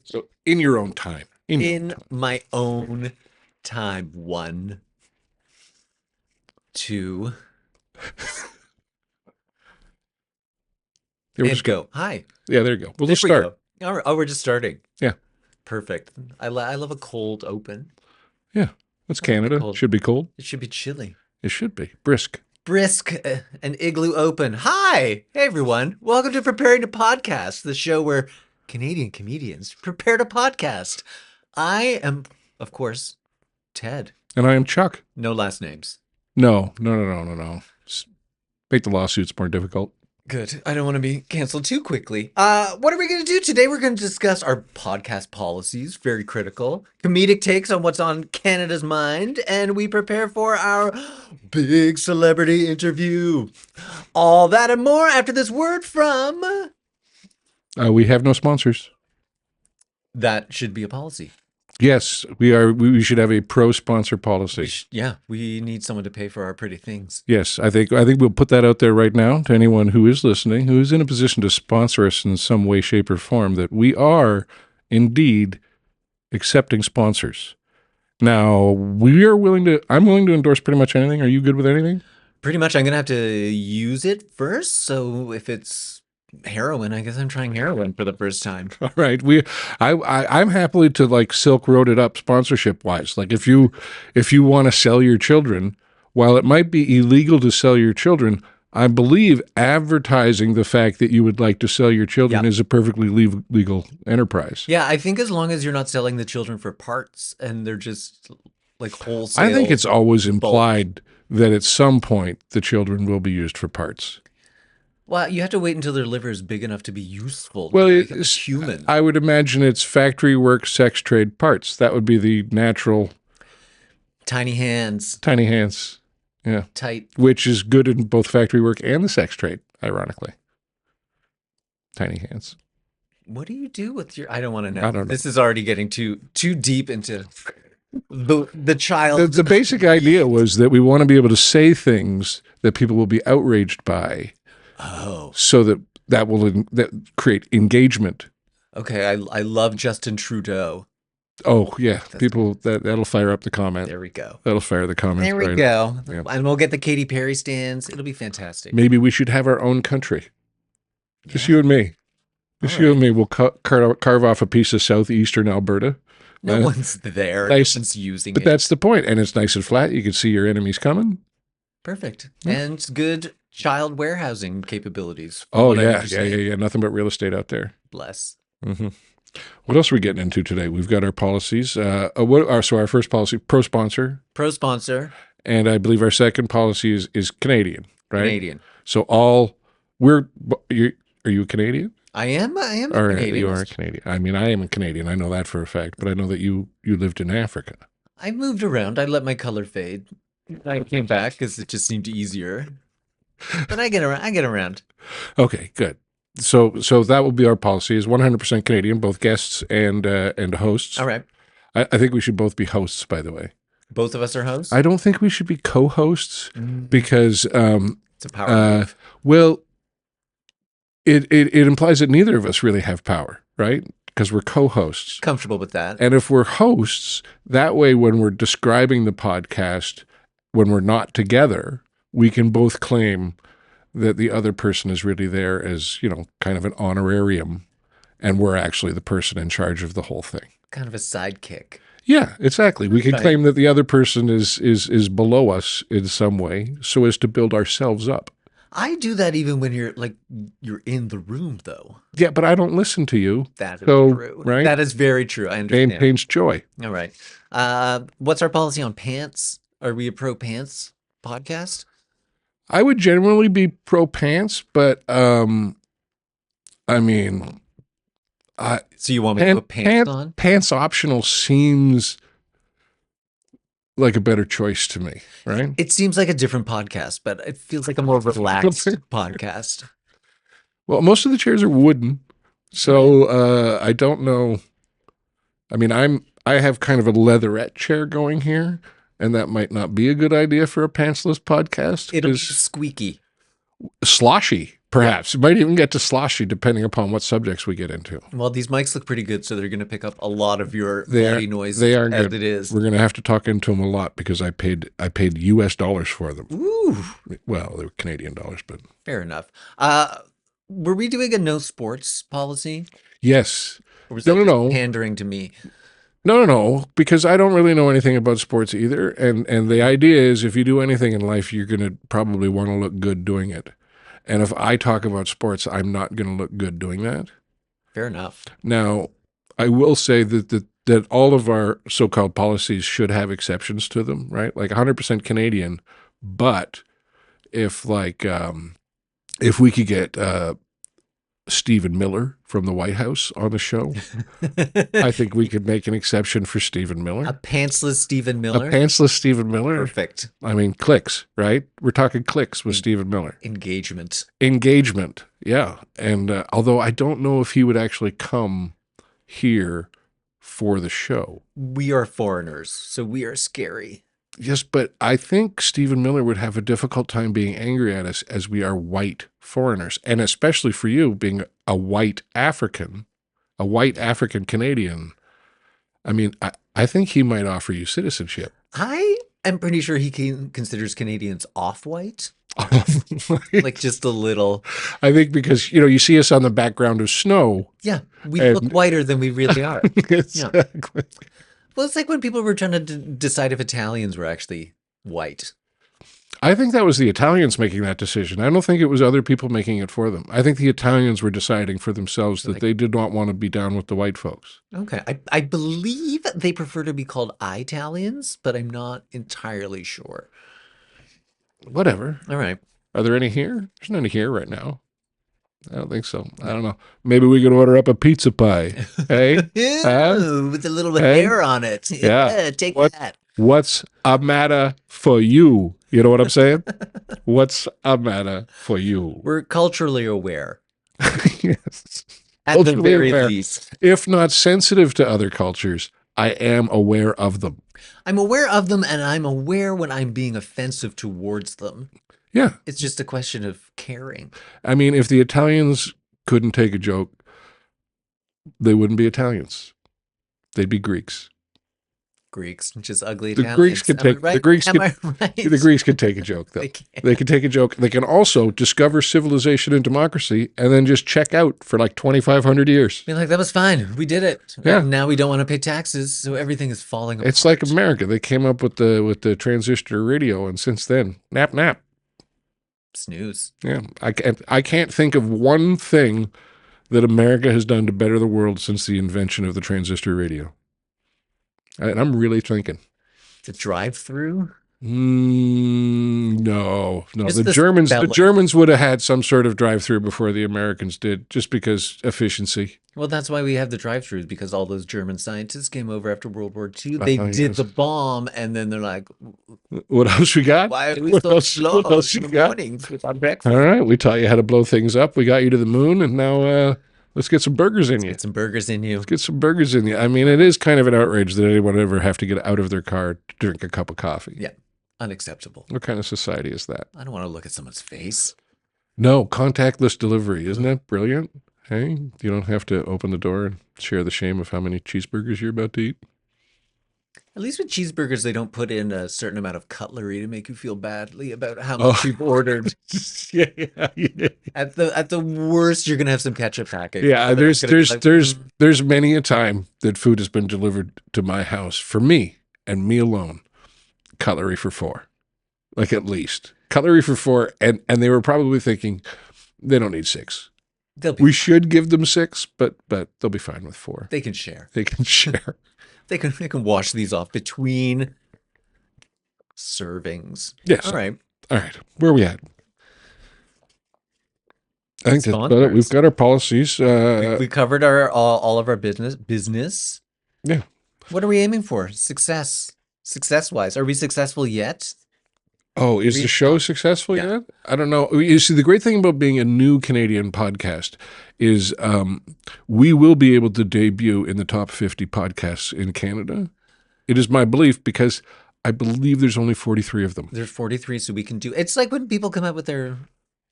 So in your own time. In my own time. 1, 2, and go. Hi. Yeah, there you go. We'll just start. All right. Oh, we're just starting. Yeah. Perfect. I love a cold open. Yeah. That's Canada. Should be cold. It should be chilly. It should be. Brisk. An igloo open. Hi. Hey, everyone. Welcome to Preparing to Podcast, the show where Canadian comedians prepare to podcast. I am, of course, Ted. And I am Chuck. No last names. No. Make the lawsuits more difficult. Good. I don't want to be canceled too quickly. What are we going to do today? We're going to discuss our podcast policies, very critical, comedic takes on what's on Canada's mind, and we prepare for our big celebrity interview. All that and more after this word from... we have no sponsors. That should be a policy. Yes, we should have a pro-sponsor policy. We need someone to pay for our pretty things. Yes, I think we'll put that out there right now to anyone who is listening, who is in a position to sponsor us in some way, shape, or form, that we are indeed accepting sponsors. Now, I'm willing to endorse pretty much anything. Are you good with anything? Pretty much. I'm going to have to use it first, so if it's heroin, I guess I'm trying heroin for the first time. All right. I'm happily to like Silk Road it up sponsorship wise. Like if you want to sell your children, while it might be illegal to sell your children, I believe advertising the fact that you would like to sell your children is a perfectly legal enterprise. Yeah, I think as long as you're not selling the children for parts and they're just like wholesale. I think it's always implied that at some point the children will be used for parts. Well, you have to wait until their liver is big enough to be useful. Well, it's human. I would imagine it's factory work, sex trade parts. That would be the natural. Tiny hands. Yeah. Tight. Which is good in both factory work and the sex trade, ironically. Tiny hands. What do you do with your... I don't want to know. I don't know. This is already getting too deep into the child. The basic idea was that we want to be able to say things that people will be outraged by. Oh. So that will create engagement. Okay, I love Justin Trudeau. Oh, yeah. People, that'll fire up the comment. There we go. That'll fire the comments. There we go. Yeah. And we'll get the Katy Perry stands. It'll be fantastic. Maybe we should have our own country. Just you and me. You and me. We'll carve off a piece of southeastern Alberta. No one's there. Nice, no one's using it. But that's the point. And it's nice and flat. You can see your enemies coming. Perfect. Yeah. And it's good child warehousing capabilities. Oh, yeah. Nothing but real estate out there. Bless. Mm-hmm. What else are we getting into today? We've got our policies. So our first policy, pro-sponsor. Pro-sponsor. And I believe our second policy is Canadian, right? Canadian. So are you a Canadian? I am a Canadian. You are a Canadian. I mean, I am a Canadian. I know that for a fact, but I know that you lived in Africa. I moved around. I let my color fade. I came back because it just seemed easier. But I get around. Okay, good. So that will be our policy is 100% Canadian, both guests and hosts. All right. I think we should both be hosts, by the way. Both of us are hosts? I don't think we should be co-hosts because it's a power move. Well, it implies that neither of us really have power, right? Because we're co-hosts. Comfortable with that. And if we're hosts, that way when we're describing the podcast, when we're not together, we can both claim that the other person is really there as, kind of an honorarium, and we're actually the person in charge of the whole thing. Kind of a sidekick. Yeah, exactly. We can claim that the other person is below us in some way so as to build ourselves up. I do that even when you're in the room, though. Yeah, but I don't listen to you. That is true. Right? That is very true. I understand. Pain's joy. All right. What's our policy on pants? Are we a pro-pants podcast? I would generally be pro-pants, but I mean... so you want me to put pants on? Pants optional seems like a better choice to me, right? It seems like a different podcast, but it feels like a more relaxed podcast. Well, most of the chairs are wooden, so I don't know. I mean, I have kind of a leatherette chair going here, and that might not be a good idea for a pantsless podcast. It'll be squeaky. Sloshy. Perhaps. It might even get to sloshy depending upon what subjects we get into. Well, these mics look pretty good, so they're going to pick up a lot of your They body are, noise they are as good. it is. We're going to have to talk into them a lot because I paid US dollars for them. Ooh, Well, they were Canadian dollars, but fair enough. Were we doing a no sports policy? yes. Or was No, that no, just no. pandering to me? No, because I don't really know anything about sports either. And the idea is if you do anything in life, you're going to probably want to look good doing it. And if I talk about sports, I'm not going to look good doing that. Fair enough. Now, I will say that all of our so-called policies should have exceptions to them, right? Like 100% Canadian, but if if we could get Stephen Miller from the White House on the show, I think we could make an exception for Stephen Miller. A pantsless Stephen A Miller. pantsless Stephen Miller. Perfect. I mean, clicks, right? We're talking clicks with Stephen Miller. Engagement. Engagement, yeah. And although I don't know if he would actually come here for the show. We are foreigners, so we are scary. Yes, but I think Stephen Miller would have a difficult time being angry at us as we are white foreigners. And especially for you being a white African Canadian. I mean, I think he might offer you citizenship. I am pretty sure he considers Canadians off-white. Like just a little. I think because, you see us on the background of snow. Yeah, we look whiter than we really are. Exactly. Well, it's like when people were trying to decide if Italians were actually white. I think that was the Italians making that decision. I don't think it was other people making it for them. I think the Italians were deciding for themselves that they did not want to be down with the white folks. Okay. I believe they prefer to be called Italians, but I'm not entirely sure. Whatever. All right. Are there any here? There's none here right now. I don't think so. I don't know. Maybe we could order up a pizza pie. Hey? Ew, with a little Hey? hair on it. Yeah. Take What? that. What's a matter for you? You know what I'm saying? What's a matter for you? We're culturally aware, Yes. at the Culturally very aware. least. If not sensitive to other cultures, I am aware of them. I'm aware of them, and I'm aware when I'm being offensive towards them. Yeah. It's just a question of caring. I mean, if the Italians couldn't take a joke, they wouldn't be Italians. They'd be Greeks. Greeks, just ugly The Italians. Greeks could Am I take right? the Greeks Am could I right? the Greeks could take a joke though. They can. They can take a joke. They can also discover civilization and democracy and then just check out for like 2,500 years. Be like, that was fine. We did it. Yeah. And now we don't want to pay taxes, so everything is falling apart. It's like America. They came up with the transistor radio, and since then, nap. Snooze. Yeah, I can't think of one thing that America has done to better the world since the invention of the transistor radio. And I'm really thinking. The drive-through? No. Just The the Germans spelling. would have had some sort of drive-through before the Americans did, just because efficiency. Well, that's why we have the drive-throughs, because all those German scientists came over after World War II. Oh, They yes. did the bomb, and then they're like, What else we got? why are we What so else- slow what else you in the got? mornings with our breakfast? All right, we taught you how to blow things up. We got you to the moon, and now let's get some burgers in you. Get some burgers in you. Get some burgers in you. I mean, it is kind of an outrage that anyone would ever have to get out of their car to drink a cup of coffee. Yeah, unacceptable. What kind of society is that? I don't want to look at someone's face. No, contactless delivery. Isn't that brilliant? Hey, you don't have to open the door and share the shame of how many cheeseburgers you're about to eat. At least with cheeseburgers, they don't put in a certain amount of cutlery to make you feel badly about how much Oh. you've ordered. yeah. At the worst, you're gonna have some ketchup packets. Yeah, And then there's it's gonna be like, there's many a time that food has been delivered to my house for me and me alone. Cutlery for 4. Like at least. Cutlery for 4 and they were probably thinking they don't need 6. they'll be, We should give them 6, but they'll be fine with 4. they can share. They can share. They can wash these off between servings. Yes. All right. All right. Where are we at? I think that's about it. We've got our policies. We covered our all of our business. Yeah. What are we aiming for? Success wise, are we successful yet? Oh, is the show successful Yeah. yet? I don't know. You see, the great thing about being a new Canadian podcast is we will be able to debut in the top 50 podcasts in Canada. It is my belief because I believe there's only 43 of them. There's 43, so we can do. It's like when people come out with their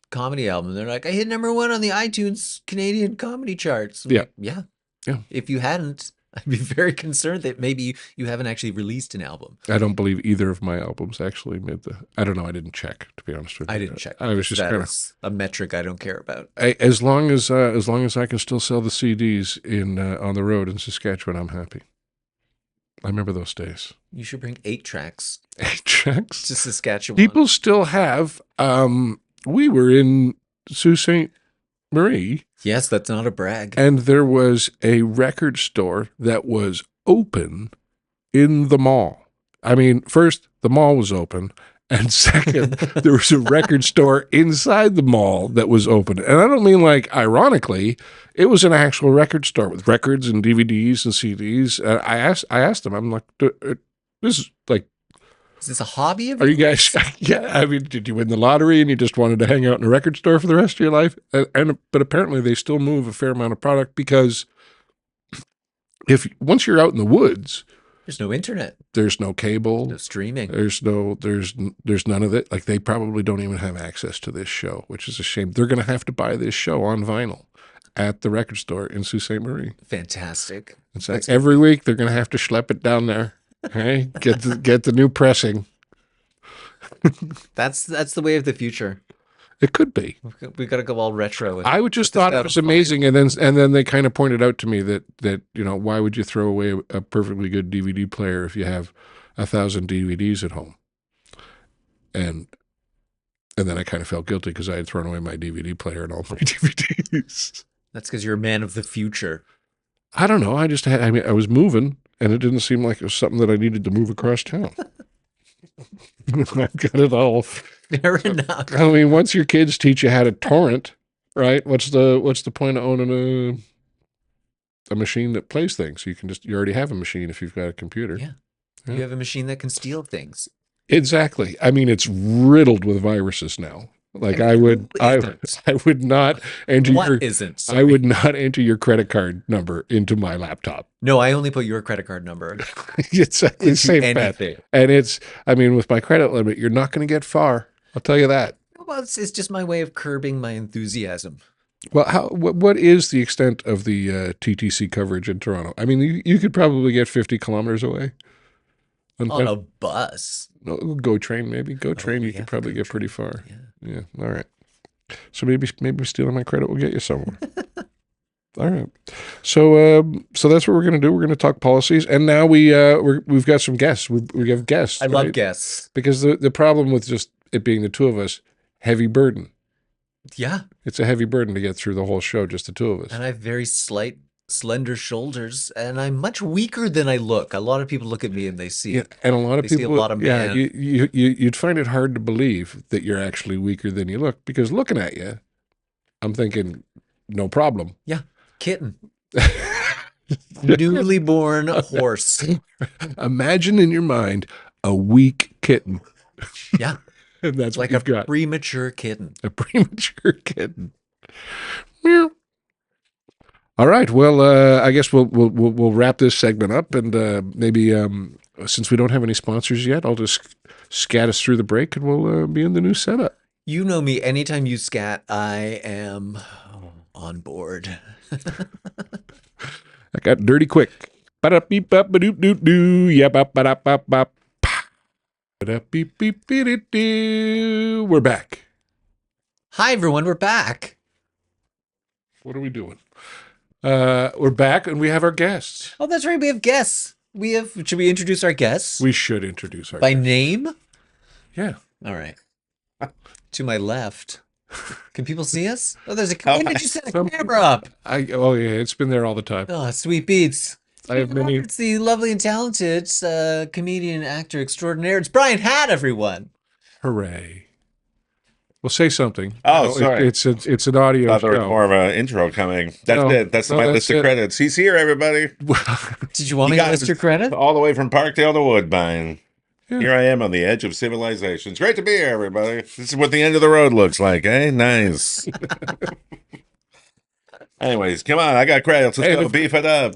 comedy album. They're like, I hit #1 on the iTunes Canadian comedy charts. I'm Yeah. like, yeah. Yeah. If you hadn't, I'd be very concerned that maybe you haven't actually released an album. I don't believe either of my albums actually made the. I don't know. I didn't check, to be honest with you. I didn't check. I was just That kind of. is a metric I don't care about. As long as I can still sell the CDs in on the road in Saskatchewan, I'm happy. I remember those days. You should bring 8 tracks 8 tracks. to Saskatchewan. People still have. We were in Sault Ste. Marie. Yes, that's not a brag. And there was a record store that was open in the mall. I mean, first, the mall was open. And second, there was a record store inside the mall that was open. And I don't mean like ironically, it was an actual record store with records and DVDs and CDs. I asked them, I'm like, this is like, Is this a hobby of are you guys, yeah, I mean, did you win the lottery and you just wanted to hang out in a record store for the rest of your life? But apparently they still move a fair amount of product because once you're out in the woods, There's no internet, there's no cable, no streaming. there's none of it. Like they probably don't even have access to this show, which is a shame. They're going to have to buy this show on vinyl at the record store in Sault Ste. Marie. Fantastic. It's like every week they're going to have to schlep it down there. Okay, get the new pressing. That's the way of the future. It could be. We've got to go all retro. I would just thought it was amazing, and then they kind of pointed out to me that why would you throw away a perfectly good DVD player if you have 1,000 DVDs at home? And then I kind of felt guilty because I had thrown away my DVD player and all my DVDs. That's because you're a man of the future. I don't know. I was moving, and it didn't seem like it was something that I needed to move across town. I've got it all. Fair enough. I mean, once your kids teach you how to torrent, right? What's the point of owning a machine that plays things? You already have a machine if you've got a computer. Yeah. You have a machine that can steal things. Exactly. I mean, it's riddled with viruses now. Like I would not enter What isn't? I would not enter your credit card number into my laptop. No, I only put your credit card number. It's the same bet. And I mean, with my credit limit, you're not going to get far. I'll tell you that. Well, it's just my way of curbing my enthusiasm. Well, what is the extent of the TTC coverage in Toronto? I mean, you could probably get 50 kilometers away. On a bus. No, Go train, maybe. Go train, you could probably get pretty far. Yeah. All right. So maybe stealing my credit will get you somewhere. All right. So that's what we're going to do. We're going to talk policies, and now we've got some guests. We have guests. I love guests because the problem with just it being the two of us, heavy burden. Yeah, it's a heavy burden to get through the whole show, just the two of us. And I have very slender shoulders, and I'm much weaker than I look. A lot of people look at me and they see it. And a lot of people see a lot of man. You'd find it hard to believe that you're actually weaker than you look, because looking at you, I'm thinking, no problem. Yeah, kitten. Newly born horse. Imagine in your mind a weak kitten. Yeah. And that's like what you've got. Premature kitten. A premature kitten. Meow. All right. Well, I guess we'll wrap this segment up, and maybe since we don't have any sponsors yet, I'll just scat us through the break, and we'll be in the new setup. You know me. Anytime you scat, I am on board. I got dirty quick. Ba-da-beep-bop-ba-doop-doop-doo. Yeah-bop-ba-da-bop-bop. Ba-da-beep-beep-beep-doo. We're back. Hi, everyone. We're back. What are we doing? We're back, and we have our guests. Oh, that's right. We have guests. Should we introduce our guests? We should introduce our by guests. name? Yeah. All right. To my left. Can people see us? Oh, when did you set a camera up? Oh, yeah. It's been there all the time. Oh, sweet beats. I have many. It's the lovely and talented comedian, actor extraordinaire. It's Brian Hatt, everyone. Hooray. Well, say something. Oh, sorry. It's an audio thought there was show. more of an intro coming. That's it. That's my list of credits. He's here, everybody. Did you want me to list your credits? All the way from Parkdale to Woodbine. Yeah. Here I am on the edge of civilization. It's great to be here, everybody. This is what the end of the road looks like, eh? Nice. Anyways, come on. I got credits. Let's go. Beef it up.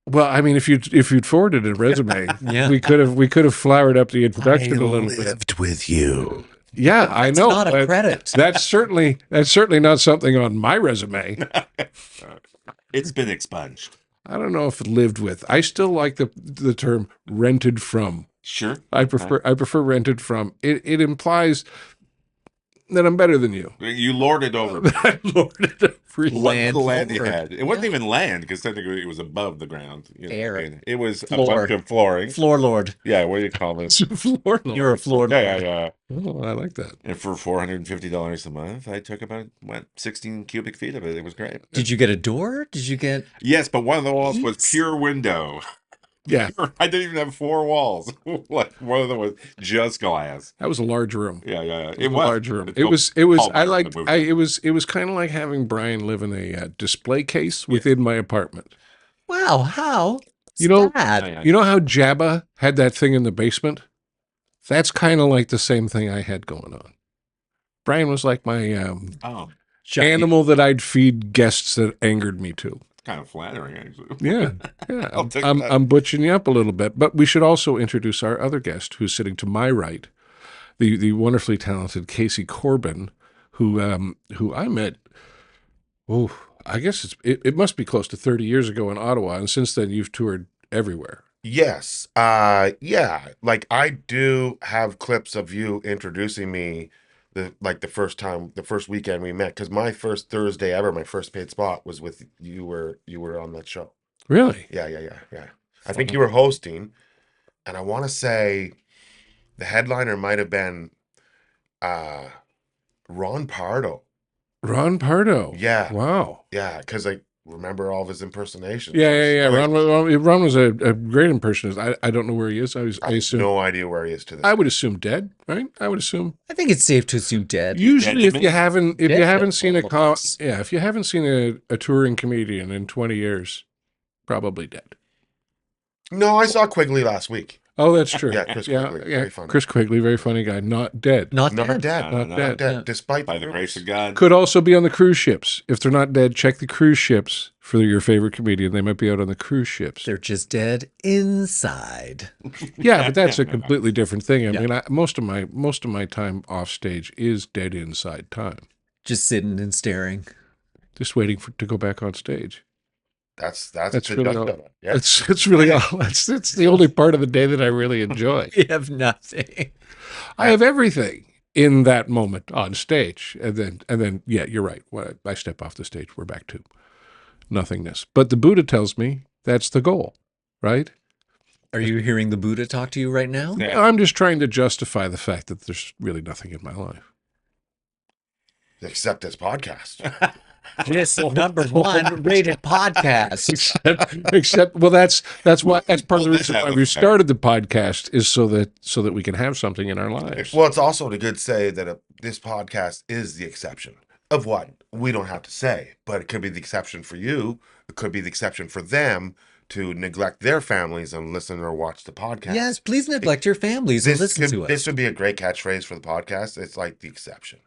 Well, I mean, if you'd forwarded a resume, yeah. we could have flowered up the introduction a little bit. Lived with you. Yeah, I know. Not a credit. That's certainly not something on my resume. It's been expunged. I don't know if it lived with. I still like the term rented from. Sure. I prefer rented from. It implies that I'm better than you. You lorded over me. I lorded over you. What the land you Landlord. had. It wasn't even land because technically it was above the ground. Air. And it was Floor. a bunch of flooring. Floor lord. Yeah, what do you call this? Floor lord. You're a floor lord. Yeah. Oh, I like that. And for $450 a month, I took about 16 cubic feet of it. It was great. Did you get a door? Did you get... Yes, but one of the walls was Eats? pure window. Yeah, I didn't even have 4 walls. Like one of them was just glass. that was a large room. Yeah. It It was a was large room. It's It was. called I Byrn liked. and moved It was kind of like having Brian live in a display case within my apartment. Wow, how You know- sad. Yeah. You know how Jabba had that thing in the basement? That's kind of like the same thing I had going on. Brian was like my Oh, animal that I'd feed guests that angered me too. kind of flattering, actually. Yeah. I'll take I'm, that. I'm butching you up a little bit, but we should also introduce our other guest who's sitting to my right, the wonderfully talented Casey Corbin, who I met, I guess it must be close to 30 years ago in Ottawa, and since then you've toured everywhere. Yes. Yeah. Like I do have clips of you introducing me the first weekend we met, because my first Thursday ever, my first paid spot was with you were on that show. Really? Yeah. I think you were hosting, and I want to say the headliner might have been Ron Pardo. Ron Pardo. Yeah. Wow. Yeah, because I remember all of his impersonations. Yeah. Like, Ron was a great impersonist. I don't know where he is. I I have assume. no idea where he is to this. I would assume dead, right? I would assume. I think it's safe to assume dead. Usually, Dead if to you me. haven't Dead. seen if you haven't seen a touring comedian in 20 years, probably dead. No, I saw Quigley last week. Oh, that's true. Yeah, Chris yeah, Quigley, yeah. very funny. Chris Quigley, very funny guy, not dead. Not Not dead. dead. No, Not no. dead. Not dead. Yeah. Despite By the grace of God. Could also be on the cruise ships. If they're not dead, check the cruise ships for your favorite comedian. They might be out on the cruise ships. They're just dead inside. Yeah, but that's a completely different thing. I Yeah. mean, most of my time off stage is dead inside time, Just sitting and staring. just waiting to go back on stage. That's That's the really dust all. of it. Yeah. It's really all. It's the only part of the day that I really enjoy. We have nothing. I have everything in that moment on stage, and then yeah, you're right. When I step off the stage, we're back to nothingness. But the Buddha tells me that's the goal, right? Are you hearing the Buddha talk to you right now? Yeah. I'm just trying to justify the fact that there's really nothing in my life. Except this podcast. This #1 rated podcast. Except, well, that's part of the Well, reason that why was we fair. started the podcast is so that we can have something in our lives. Well, it's also to good say that this podcast is the exception of what we don't have to say, but it could be the exception for you. It could be the exception for them to neglect their families and listen or watch the podcast. Yes, please neglect your families and listen to us. This would be a great catchphrase for the podcast. It's like the exception.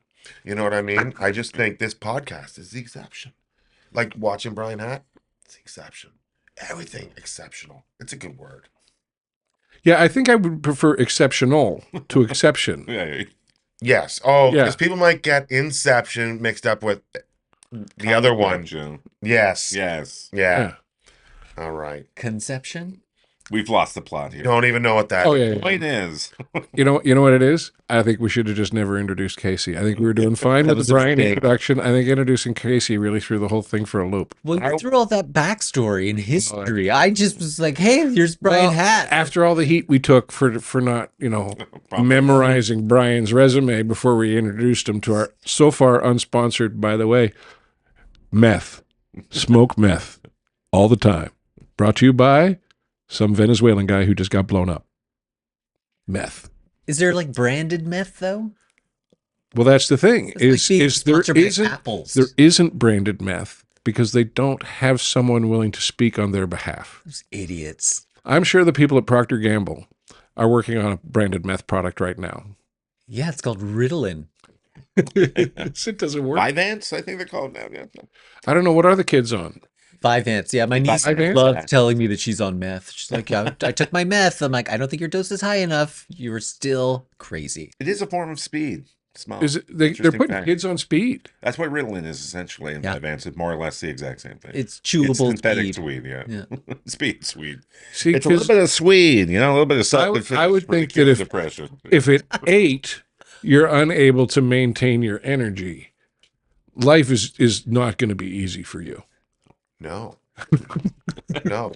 You know what I mean? I just think this podcast is the exception. Like watching Brian Hatt, it's the exception. Everything exceptional. It's a good word. Yeah, I think I would prefer exceptional to exception. Yeah. Yes. Oh, Yeah. because people might get Inception mixed up with the other one. Joe. Yes. Yes. Yeah. All right. Conception? We've lost the plot here. Don't even know what that Oh is. yeah, yeah. Point is, You know what it is? I think we should have just never introduced Casey. I think we were doing fine That with was the a Brian mistake. introduction. I think introducing Casey really threw the whole thing for a loop. Well, you threw all that backstory and history. I just was like, hey, here's Brian Well, Hatt. After all the heat we took for not, memorizing Brian's resume before we introduced him to our so far unsponsored, by the way, meth. Smoke meth all the time. Brought to you by some Venezuelan guy who just got blown up. Meth. Is there like branded meth though? Well, that's the thing. It's like being Is there sponsored by isn't apples. there isn't branded meth because they don't have someone willing to speak on their behalf. Those idiots. I'm sure the people at Procter & Gamble are working on a branded meth product right now. Yeah, it's called Ritalin. It doesn't work. Vyvanse, I think they're called now. Yeah. I don't know. What are the kids on? Vyvanse. Yeah, my niece Vyvanse? loves telling me that she's on meth. She's like, yeah, I took my meth. I'm like, I don't think your dose is high enough. You're still crazy. It is a form of speed. Small. Is it, they're Interesting putting fact. kids on speed. That's what Ritalin is essentially in Yeah. advance. It's more or less the exact same thing. It's chewable synthetic speed. weed, yeah. Yeah. Speed, sweet. See, It's a little because bit of sweet, a little bit of I would- something. I would for the think cure that of if- depression. if at 8 you're unable to maintain your energy, life is not going to be easy for you. No. No.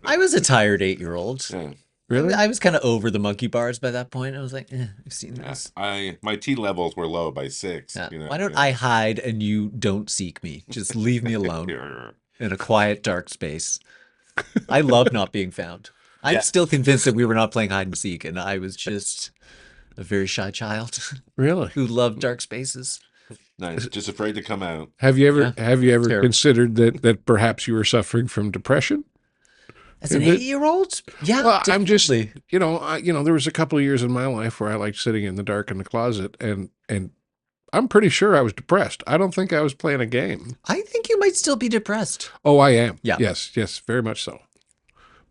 I was a tired 8-year-old. Yeah. Really? I was kind of over the monkey bars by that point. I was like, I've seen Yeah. this. My T levels were low by 6. Yeah. Why don't I hide and you don't seek me? Just leave me alone in a quiet, dark space. I love not being found. I'm Yeah. still convinced that we were not playing hide and seek, and I was just a very shy child Really? who loved dark spaces. Nice. Just afraid to come out. Have you ever Yeah. Terrible. Considered that perhaps you were suffering from depression? As an Is it- 8-year-old? Yeah, Well, I'm just, definitely. there was a couple of years in my life where I liked sitting in the dark in the closet, and I'm pretty sure I was depressed. I don't think I was playing a game. I think you might still be depressed. Oh, I am. Yeah. Yes, very much so.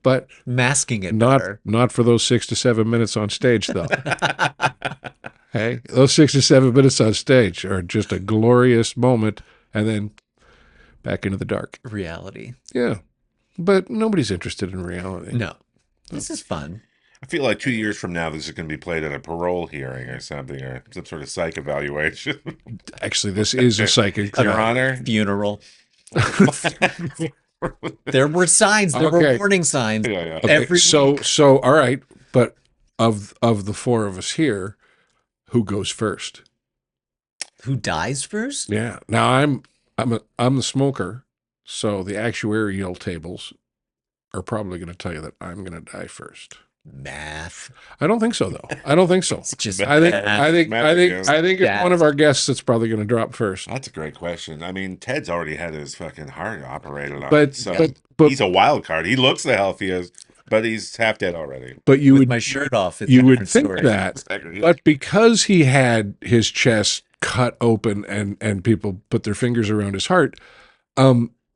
But Masking it not better. not for those 6 to 7 minutes on stage, though. Hey, those 6 to 7 minutes on stage are just a glorious moment, and then back into the dark. Reality. Yeah, but nobody's interested in reality. No. This is fun. I feel like 2 years from now, this is going to be played at a parole hearing or something, or some sort of psych evaluation. Actually, this is a psychic. Your Honor. Funeral. There were signs. There were Okay. warning signs. Yeah, yeah. Okay, Every so all right, but of the 4 of us here, who goes first? Who dies first? Yeah. Now I'm the smoker, so the actuarial tables are probably going to tell you that I'm going to die first. Math. I don't think so, though. I don't think so. It's just I think math. it's one of our guests that's probably going to drop first. That's a great question. I mean, Ted's already had his fucking heart operated on. But so but he's a wild card. He looks the healthiest, but he's half dead already. but you with would my shirt off. It's a you would different think story. that, Exactly. but because he had his chest cut open and people put their fingers around his heart,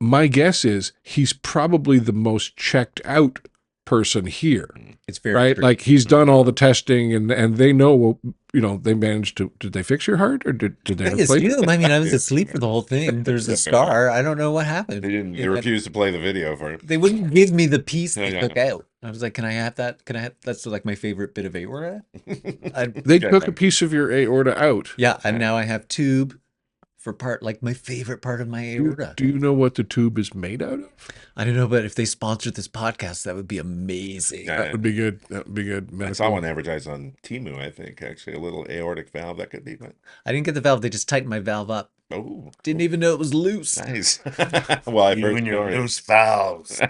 my guess is he's probably the most checked out person here, It's very right? true. Like he's done all the testing and they know, they managed to. Did they fix your heart or did they I replace it? assume. I mean, I was asleep for the whole thing. There's a scar. I don't know what happened. They didn't. They Yeah, refused to play the video for him. They wouldn't give me the piece they Yeah, yeah. took out. I was like, "Can I have that? Can I have?" That's like my favorite bit of aorta. They took a piece of your aorta out. Yeah, and now I have tube for like my favorite part of my aorta. Do you know what the tube is made out of? I don't know, but if they sponsored this podcast, that would be amazing. Yeah. That would be good. That would be good. I saw one advertised on Temu. I think actually a little aortic valve that could be. But I didn't get the valve; they just tightened my valve up. oh, Didn't even know it was loose. nice. Well, I've You heard and your stories. loose valves.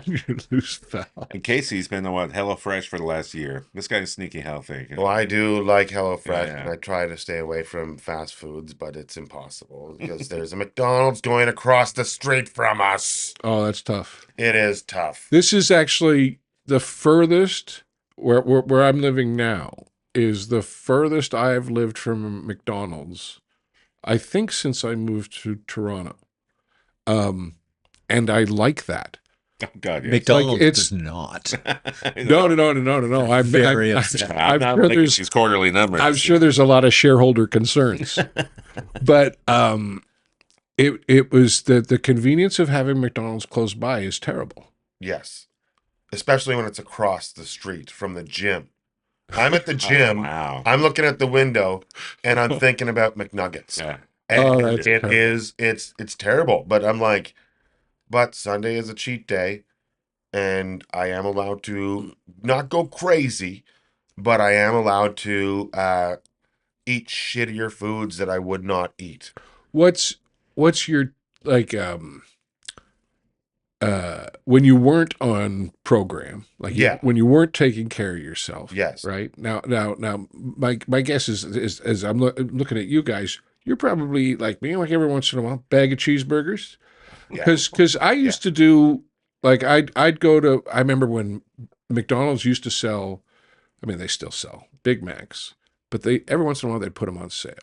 Your loose valve. And Casey's been on what HelloFresh for the last year. This guy's sneaky healthy. Well, I do like HelloFresh, Yeah. and I try to stay away from fast foods, but it's impossible because there's a McDonald's going across the street from us. Oh, that's tough. It is tough. This is actually the furthest where I'm living now is the furthest I've lived from a McDonald's, I think, since I moved to Toronto. And I like that. Oh God, yes. McDonald's it's- does not. No. Very upset. I'm not sure liking there's- these quarterly numbers. I'm sure there's a lot of shareholder concerns, but it was the convenience of having McDonald's close by is terrible. Yes. Especially when it's across the street from the gym. I'm at the Oh, gym. wow. I'm looking at the window and I'm thinking about McNuggets. Yeah. And Oh, that's it terrible. is it's terrible. But I'm like, but Sunday is a cheat day and I am allowed to not go crazy, but I am allowed to eat shittier foods that I would not eat. What's your like when you weren't on program, like Yeah. when you weren't taking care of yourself, Yes. right? Now my guess is as I'm looking at you guys, you're probably like me, like every once in a while, bag of cheeseburgers, Yeah. because I used to do like I'd go to, I remember when McDonald's used to sell, I mean they still sell Big Macs, but they every once in a while they'd put them on sale.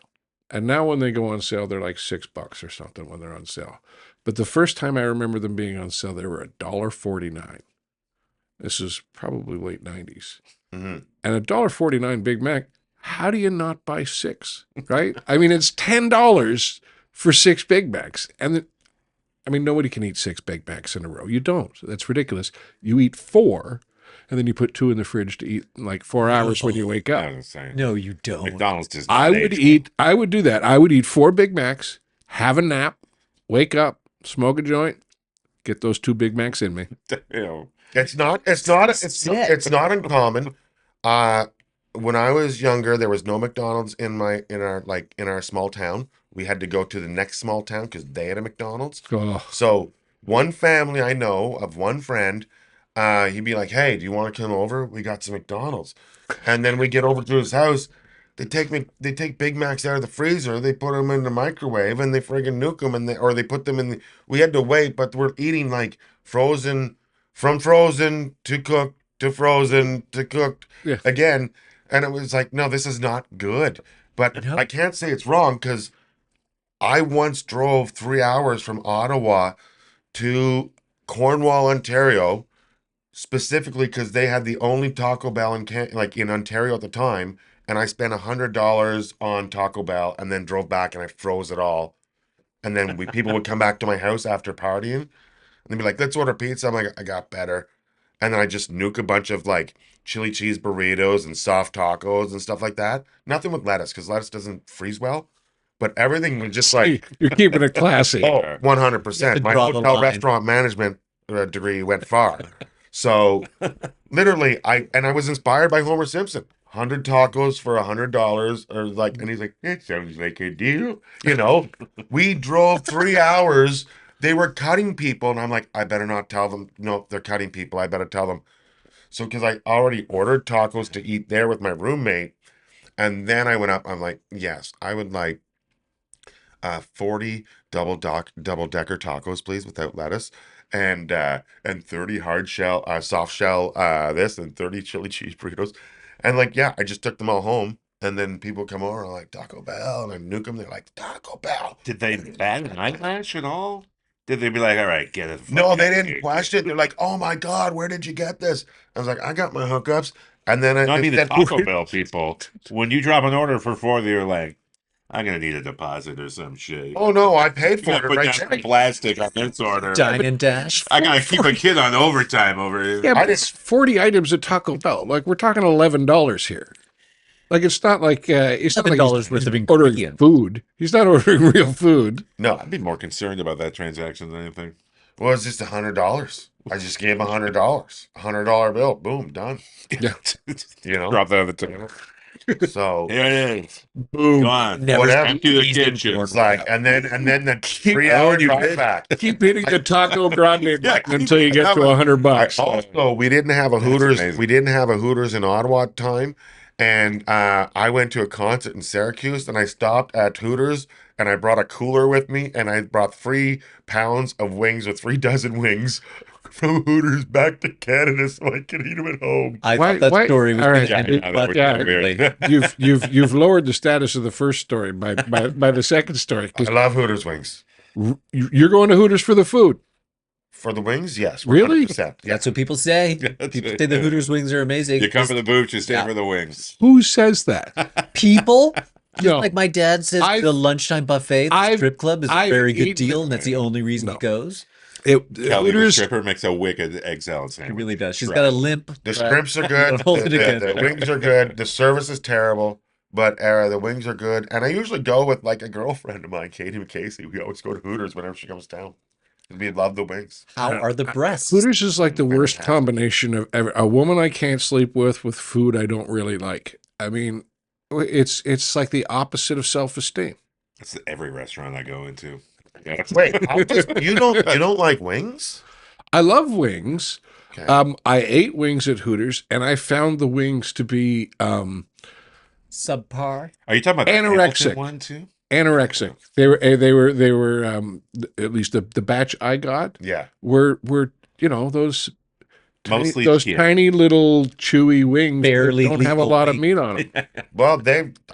And now when they go on sale, they're like $6 or something when they're on sale. But the first time I remember them being on sale, they were $1.49. This is probably late 90s. hmm And $1.49 Big Mac, how do you not buy 6? Right? I mean, it's $10 for 6 Big Macs, and nobody can eat 6 Big Macs in a row. You don't. That's ridiculous. You eat 4, and then you put 2 in the fridge to eat in like 4 hours when you wake I up. was saying, No, you don't. McDonald's does not I would age I would do that. I would eat 4 Big Macs, have a nap, wake up, smoke a joint, get those 2 Big Macs in me. well. You know, It's not uncommon. When I was younger, there was no McDonald's in our small town. We had to go to the next small town because they had a McDonald's. Oh, So one family I know of one friend, he'd be like, "Hey, do you want to come over? We got some McDonald's." And then we get over to his house. They take Big Macs out of the freezer. They put them in the microwave and they friggin' nuke them or they put them in the. We had to wait, but we're eating like frozen, from frozen to cooked to frozen to cooked Yeah. again. And it was like, no, this is not good. But No. I can't say it's wrong because I once drove 3 hours from Ottawa to Cornwall, Ontario, specifically because they had the only Taco Bell in Ontario at the time, and I spent $100 on Taco Bell and then drove back and I froze it all. And then people would come back to my house after partying and they'd be like, "Let's order pizza." I'm like, "I got better." And then I just nuke a bunch of like chili cheese burritos and soft tacos and stuff like that. Nothing with lettuce because lettuce doesn't freeze well. But everything was just like, you're keeping it classy. oh, 100%. My draw the hotel line. restaurant management degree went far. So literally, I was inspired by Homer Simpson. 100 tacos for $100, or like, and he's like, "It sounds like a deal." We drove 3 hours. They were cutting people, and I'm like, I better not tell them. No, they're cutting people. I better tell them. So, because I already ordered tacos to eat there with my roommate, and then I went up. I'm like, yes, I would like 40 double-decker tacos, please, without lettuce, and 30 soft shell this, and 30 chili cheese burritos, and like, yeah, I just took them all home. And then people come over and I'm like, "Taco Bell," and I nuke them. They're like, "Taco Bell." did they bat an eyelash at all? Did they be like, "All right, get it"? No, they didn't question. They're like, "Oh my God, where did you get this?" I was like, "I got my hookups." And then No, I mean the said, Taco Bell people. When you drop an order for 4, they're like, "I'm gonna need a deposit or some shit." "Oh no, I paid You for gotta it put right down there." some plastic on this order. Dine and dash. I gotta keep a kid on overtime over here. Yeah, I but it's 40 items at Taco Bell. Like, we're talking $11 here. Like, it's not like it's not like $11 worth of ordering ingredients. food. He's not ordering real food. No, I'd be more concerned about that transaction than anything. well, it's just $100. I just gave him $100, $100 bill. Boom, done. Yeah. Drop that on the table. So Here it is. Boom. Go on. Never Whatever. Empty the eased in kitchen. corn. it's like, and then the 3-hour you drive did. back. Keep hitting the Taco Grande Yeah, button until you get to $100. Also, we didn't have a That's Hooters. amazing. We didn't have a Hooters in Ottawa at the time, and I went to a concert in Syracuse, and I stopped at Hooters, and I brought a cooler with me, and I brought 3 pounds of wings with 3 dozen wings from Hooters back to Canada, so I could eat them at home. I Why- thought that why- story was all going right. to end Yeah, it that much would yeah. be weird. differently. You've lowered the status of the first story by the second story. 'Cause I love Hooters wings. you're going to Hooters for the food. For the wings, yes. Really? 100%. Yeah. That's what people say. People say the Hooters wings are amazing. You come for the boots, you stay Yeah. for the wings. Who says that? People, just No. like my dad says, I've- the lunchtime buffet, at the I've- strip club is a I've very good eaten deal, it. and that's the only reason No. he goes. Kelly, the Hooters. stripper, makes a wicked egg salad He sandwich. really does. She's Right. got a limp. The shrimps are good. Hold it against The her. wings are good. The service is terrible, but the wings are good. And I usually go with like a girlfriend of mine, Katie McCasey. We always go to Hooters whenever she comes down. We love the wings. How are the breasts? Hooters is like the worst combination of ever. A woman I can't sleep with food I don't really like. I mean, it's like the opposite of self-esteem. That's every restaurant I go into. Yeah. Wait, you don't like wings? I love wings. Okay. I ate wings at Hooters, and I found the wings to be Subpar. Are you talking about the Anorexic. Hamilton one too? anorexic. They were at least the batch I got Yeah. were those Mostly those kid. tiny little chewy wings that Barely don't have a lethal lot of meat. meat on them, Well,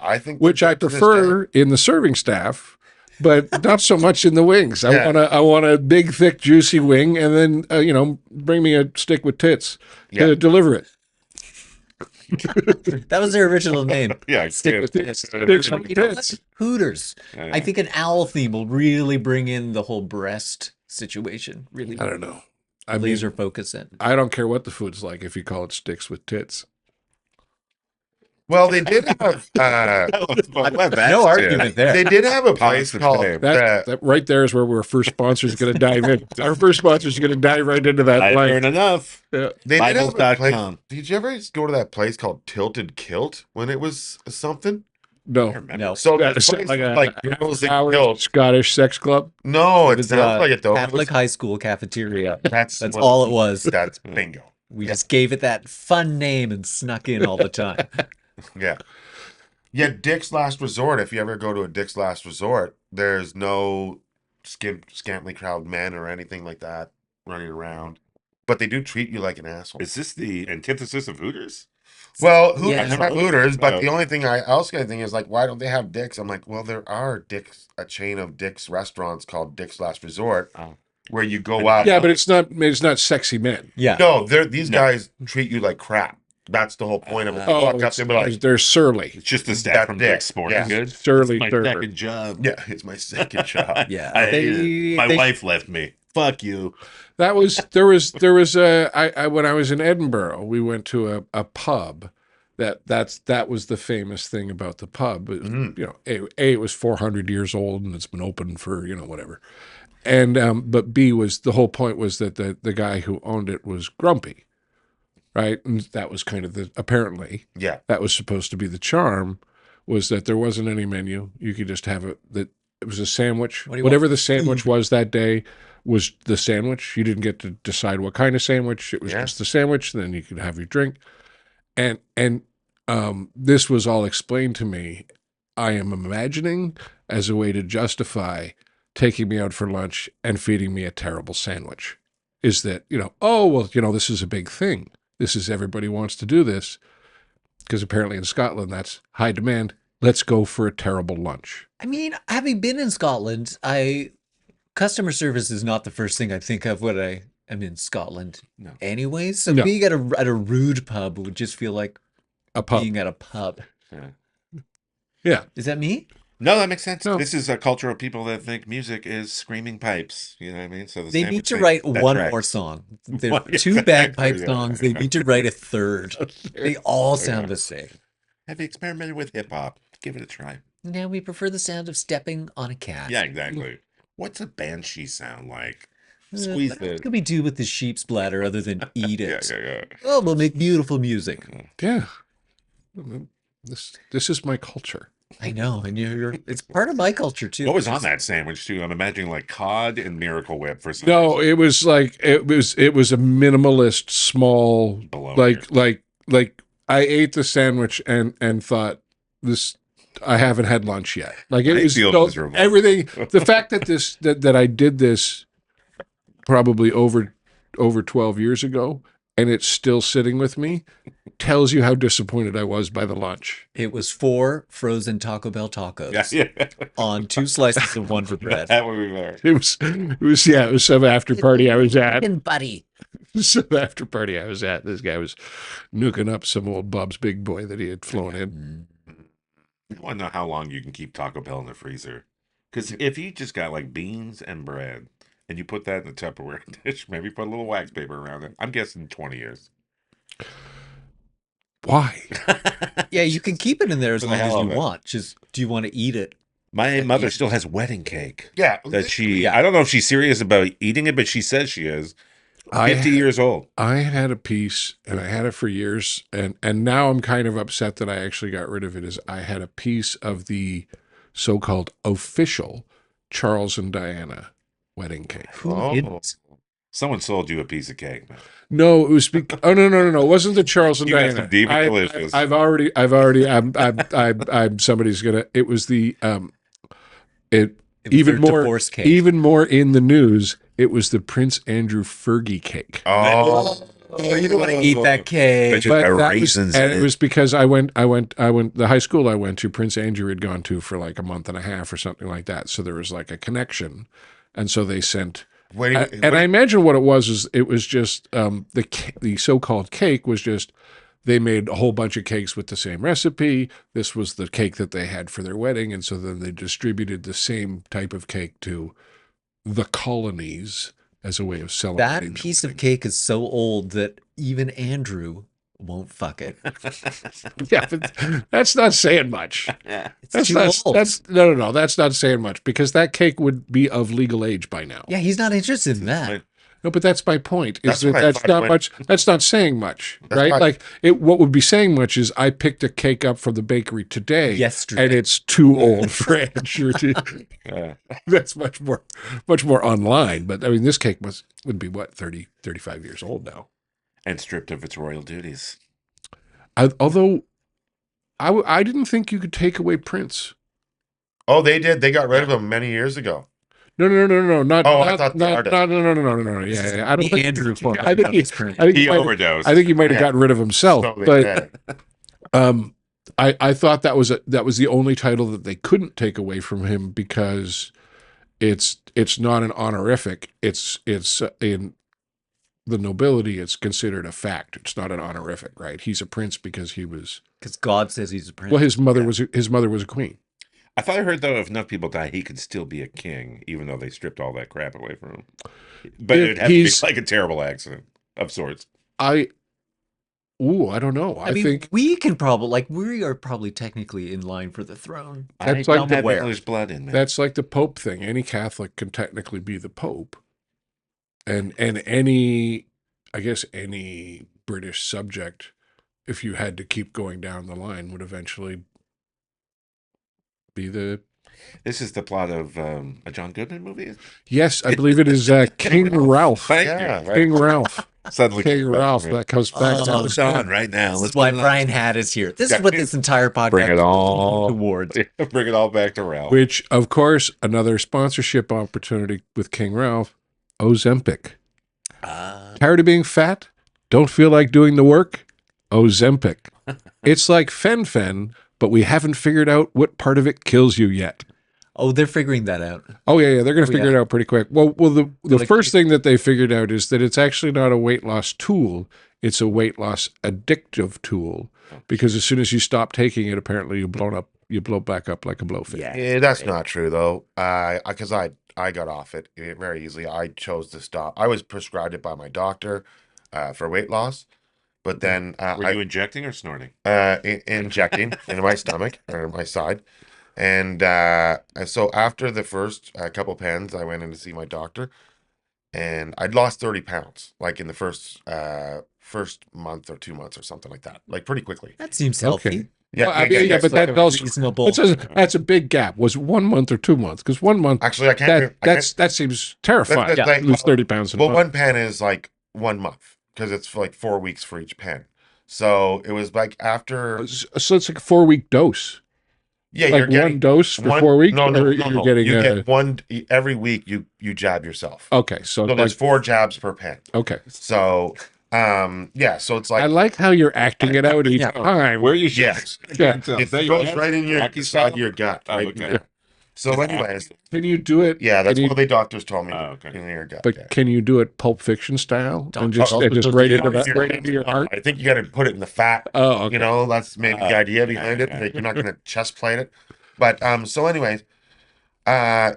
I think which I to this prefer in the serving staff, but not so much in the wings. Yeah. I want a big, thick, juicy wing, and then bring me a stick with tits Yeah. to deliver it. That was their original name. Yeah, Stick with Sticks this. with But you know what? tits. Hooters. Yeah. I think an owl theme will really bring in the whole breast situation. Really I don't know. I mean, laser focus in. I don't care what the food's like if you call it sticks with tits. Well, they did have No argument there. they did have a place Positive called name. That right there is where our first sponsor is going to dive in. Our first sponsor is going to dive right into that I've line. learned enough. Yeah. they did have a place. Bibles.com. Did you ever go to that place called Tilted Kilt when it was something? No. No. So That this sounds place like was a girls in hour kilts. Scottish sex club. No, It it was sounds like it though. It Catholic was- high school cafeteria. That's That's what- all it was. That's bingo. We just gave it that fun name and snuck in all the time. Yeah. Yeah, Dick's Last Resort. If you ever go to a Dick's Last Resort, there's no scantily clad men or anything like that running around. But they do treat you like an asshole. Is this the antithesis of Hooters? Well, Hooters Yeah. have Hooters, but Oh. the only thing I else gonna think is like, why don't they have Dick's? I'm like, well, there are Dick's, a chain of Dick's restaurants called Dick's Last Resort, Oh. where you go out. Yeah, but it's not sexy men. Yeah. No, these No. guys treat you like crap. That's the whole point of it. Oh, Walk up and be like, they're surly. It's just a That stat from dick. Dick's Sporting Yeah. Goods. Surly It's my server. second job. yeah, it's my second job. Yeah. I They- hate it. My they- wife left me. Fuck you. There was I when I was in Edinburgh, we went to a pub. That was the famous thing about the pub. It, Mhm. You know, it was 400 years old and it's been open for whatever. And but B was the whole point was that the guy who owned it was grumpy, right? And that was kind of apparently Yeah. that was supposed to be the charm, was that there wasn't any menu. You could just have it. That it was a sandwich. What do you Whatever the sandwich was that day was the sandwich. You didn't get to decide what kind of sandwich. It was Yeah. just the sandwich. Then you could have your drink, and this was all explained to me. I am imagining as a way to justify taking me out for lunch and feeding me a terrible sandwich. Is that, oh, well, this is a big thing. This is everybody wants to do this because apparently in Scotland that's high demand. Let's go for a terrible lunch. I mean, having been in Scotland, customer service is not the first thing I think of when I am in Scotland. No. Anyways, so No. being at a rude pub would just feel like A pub. being at a pub. Yeah. Is that me? No, that makes sense. No. This is a culture of people that think music is screaming pipes. You know what I mean? So the They same need would to say, write that one tracks. more song. There One- are two exactly, bagpipe yeah. songs. They need to write a third. They all sound the same. Have you experimented with hip hop? Give it a try. Now we prefer the sound of stepping on a cat. Yeah, exactly. What's a banshee sound like? Uh, Squeeze what the. else could we do with the sheep's bladder other than eat Yeah, it? yeah. Oh, we'll make beautiful music. Yeah. This is my culture. I know, and it's part of my culture too. What was on that sandwich too? I'm imagining like cod and Miracle Whip for some No, reason. it was like it was a minimalist, small, Bologna. like I ate the sandwich and thought this. I haven't had lunch yet. Like it I was feel so- miserable. everything. The fact that that I did this probably over 12 years ago and it's still sitting with me tells you how disappointed I was by the lunch. It was 4 frozen Taco Bell tacos Yeah. on 2 slices of Wonder Bread. That would be better. It was some after party I was at. Buddy. Some after party I was at. This guy was nuking up some old Bob's Big Boy that he had flown in. I want to know how long you can keep Taco Bell in the freezer. Because if you just got like beans and bread and you put that in the Tupperware dish, maybe put a little wax paper around it, I'm guessing 20 years. Why? Yeah, you can keep it in there as For the long as hell you of it. want. Just, do you want to eat it? My mother still has wedding cake Yeah. that I don't know if she's serious about eating it, but she says she is. 50 years old. I had a piece and I had it for years and now I'm kind of upset that I actually got rid of it. Is I had a piece of the so-called official Charles and Diana wedding cake. Who Oh. didn't? Someone sold you a piece of cake, man. No, it was oh no, it wasn't the Charles and You got Diana. some deep and delicious. I've already I'm somebody's gonna. It was the It was even their more divorce cake. even more in the news. It was the Prince Andrew Fergie cake. Oh. Oh, you don't want to eat that cake. Just got that was, raisins and in it it. was because I went the high school I went to, Prince Andrew had gone to for like a month and a half or something like that. So there was like a connection. And so they sent and I imagine what it was is it was just the so-called cake was just they made a whole bunch of cakes with the same recipe. This was the cake that they had for their wedding. And so then they distributed the same type of cake to the colonies as a way of celebrating. That piece of cake is so old that even Andrew won't fuck it. Yeah, but that's not saying much. It's That's too not, old. no. That's not saying much because that cake would be of legal age by now. Yeah, he's not interested in that. No, but that's my point. Is That's that what I that's thought not when- much. That's not saying much, That's right? why- Like it. What would be saying much is I picked a cake up from the bakery today, Yesterday. and it's too old for Andrew. That's much more online. But I mean, this cake would be what 30, 35 years old now. And stripped of its royal duties. Although I didn't think you could take away Prince. Oh, they did. They got rid of him many years ago. No, not. Oh, I not, thought the not, artist. no. Yeah. I don't think Andrew form. I think He he might. overdosed. I think he might have Yeah. gotten rid of himself. So they But did. I thought that was the only title that they couldn't take away from him because it's not an honorific. It's in the nobility. It's considered a fact. It's not an honorific, right? He's a prince because he was. Because God says he's a prince. Well, his mother was a queen. I thought I heard though if enough people die, he could still be a king, even though they stripped all that crap away from him. But it'd have to be He's- like a terrible accident of sorts. I don't know. I mean, think we can probably we are probably technically in line for the throne. I That's like don't the- have where? English blood in me. that's like the Pope thing. Any Catholic can technically be the Pope, and any, I guess, any British subject, if you had to keep going down the line, would eventually be the. This is the plot of a John Goodman movie. Yes, I believe it is King Ralph. Thank Yeah, you. right. King Ralph. Suddenly, King Ralph. That comes back. Oh, down. it's on right now. This Let's is why put it on. Brian Hadd is here. This is what this entire podcast Bring it all. towards. Bring it all back to Ralph. Which, of course, another sponsorship opportunity with King Ralph. Ozempic. Tired of being fat? Don't feel like doing the work? Ozempic. It's like fen-phen, but we haven't figured out what part of it kills you yet. Oh, they're figuring that out. Oh yeah, they're going to figure yeah. it out pretty quick. Well, the Like- first thing that they figured out is that it's actually not a weight loss tool; it's a weight loss addictive tool. Because as soon as you stop taking it, apparently you blow back up like a blowfish. Yeah, that's not true though. Because I got off it very easily. I chose to stop. I was prescribed it by my doctor for weight loss, but then Were you injecting or snorting? injecting into my stomach or my side. And so after the first couple pens, I went in to see my doctor, and I'd lost 30 pounds, like in the first month or 2 months or something like that, like pretty quickly. That seems healthy. Okay. Yeah, Well, I mean, yeah, but It's like that a also reasonable. that's a big gap. Was it 1 month or 2 months? Because 1 month Actually, I can't. that seems terrifying. That- that- to lose 30 pounds in a Well, month. one pen is like 1 month because it's for like 4 weeks for each pen. So it was like after. So it's like a 4-week dose. Yeah, Like you're getting one dose for one- 4 weeks. No, or no. you're getting you a, get one every week. You jab yourself. okay. So, So there's like, 4 jabs per pen. okay. So yeah. So it's I like like how you're acting it out each Yeah. time. Where you yeah, Yeah. it goes right in your Rocky side of style? your gut. Oh, Right okay. in there. So anyways, Can you do it? yeah, that's Can you- what the doctors told me. Oh, okay. In your gut. But yeah. can you do it Pulp Fiction style Don't- and just oh, right You into know, that, right into your heart? I think you got to put it in the fat. Oh, okay. You know, that's maybe the idea behind it. yeah. That you're not going to chest plate it. But so anyways, I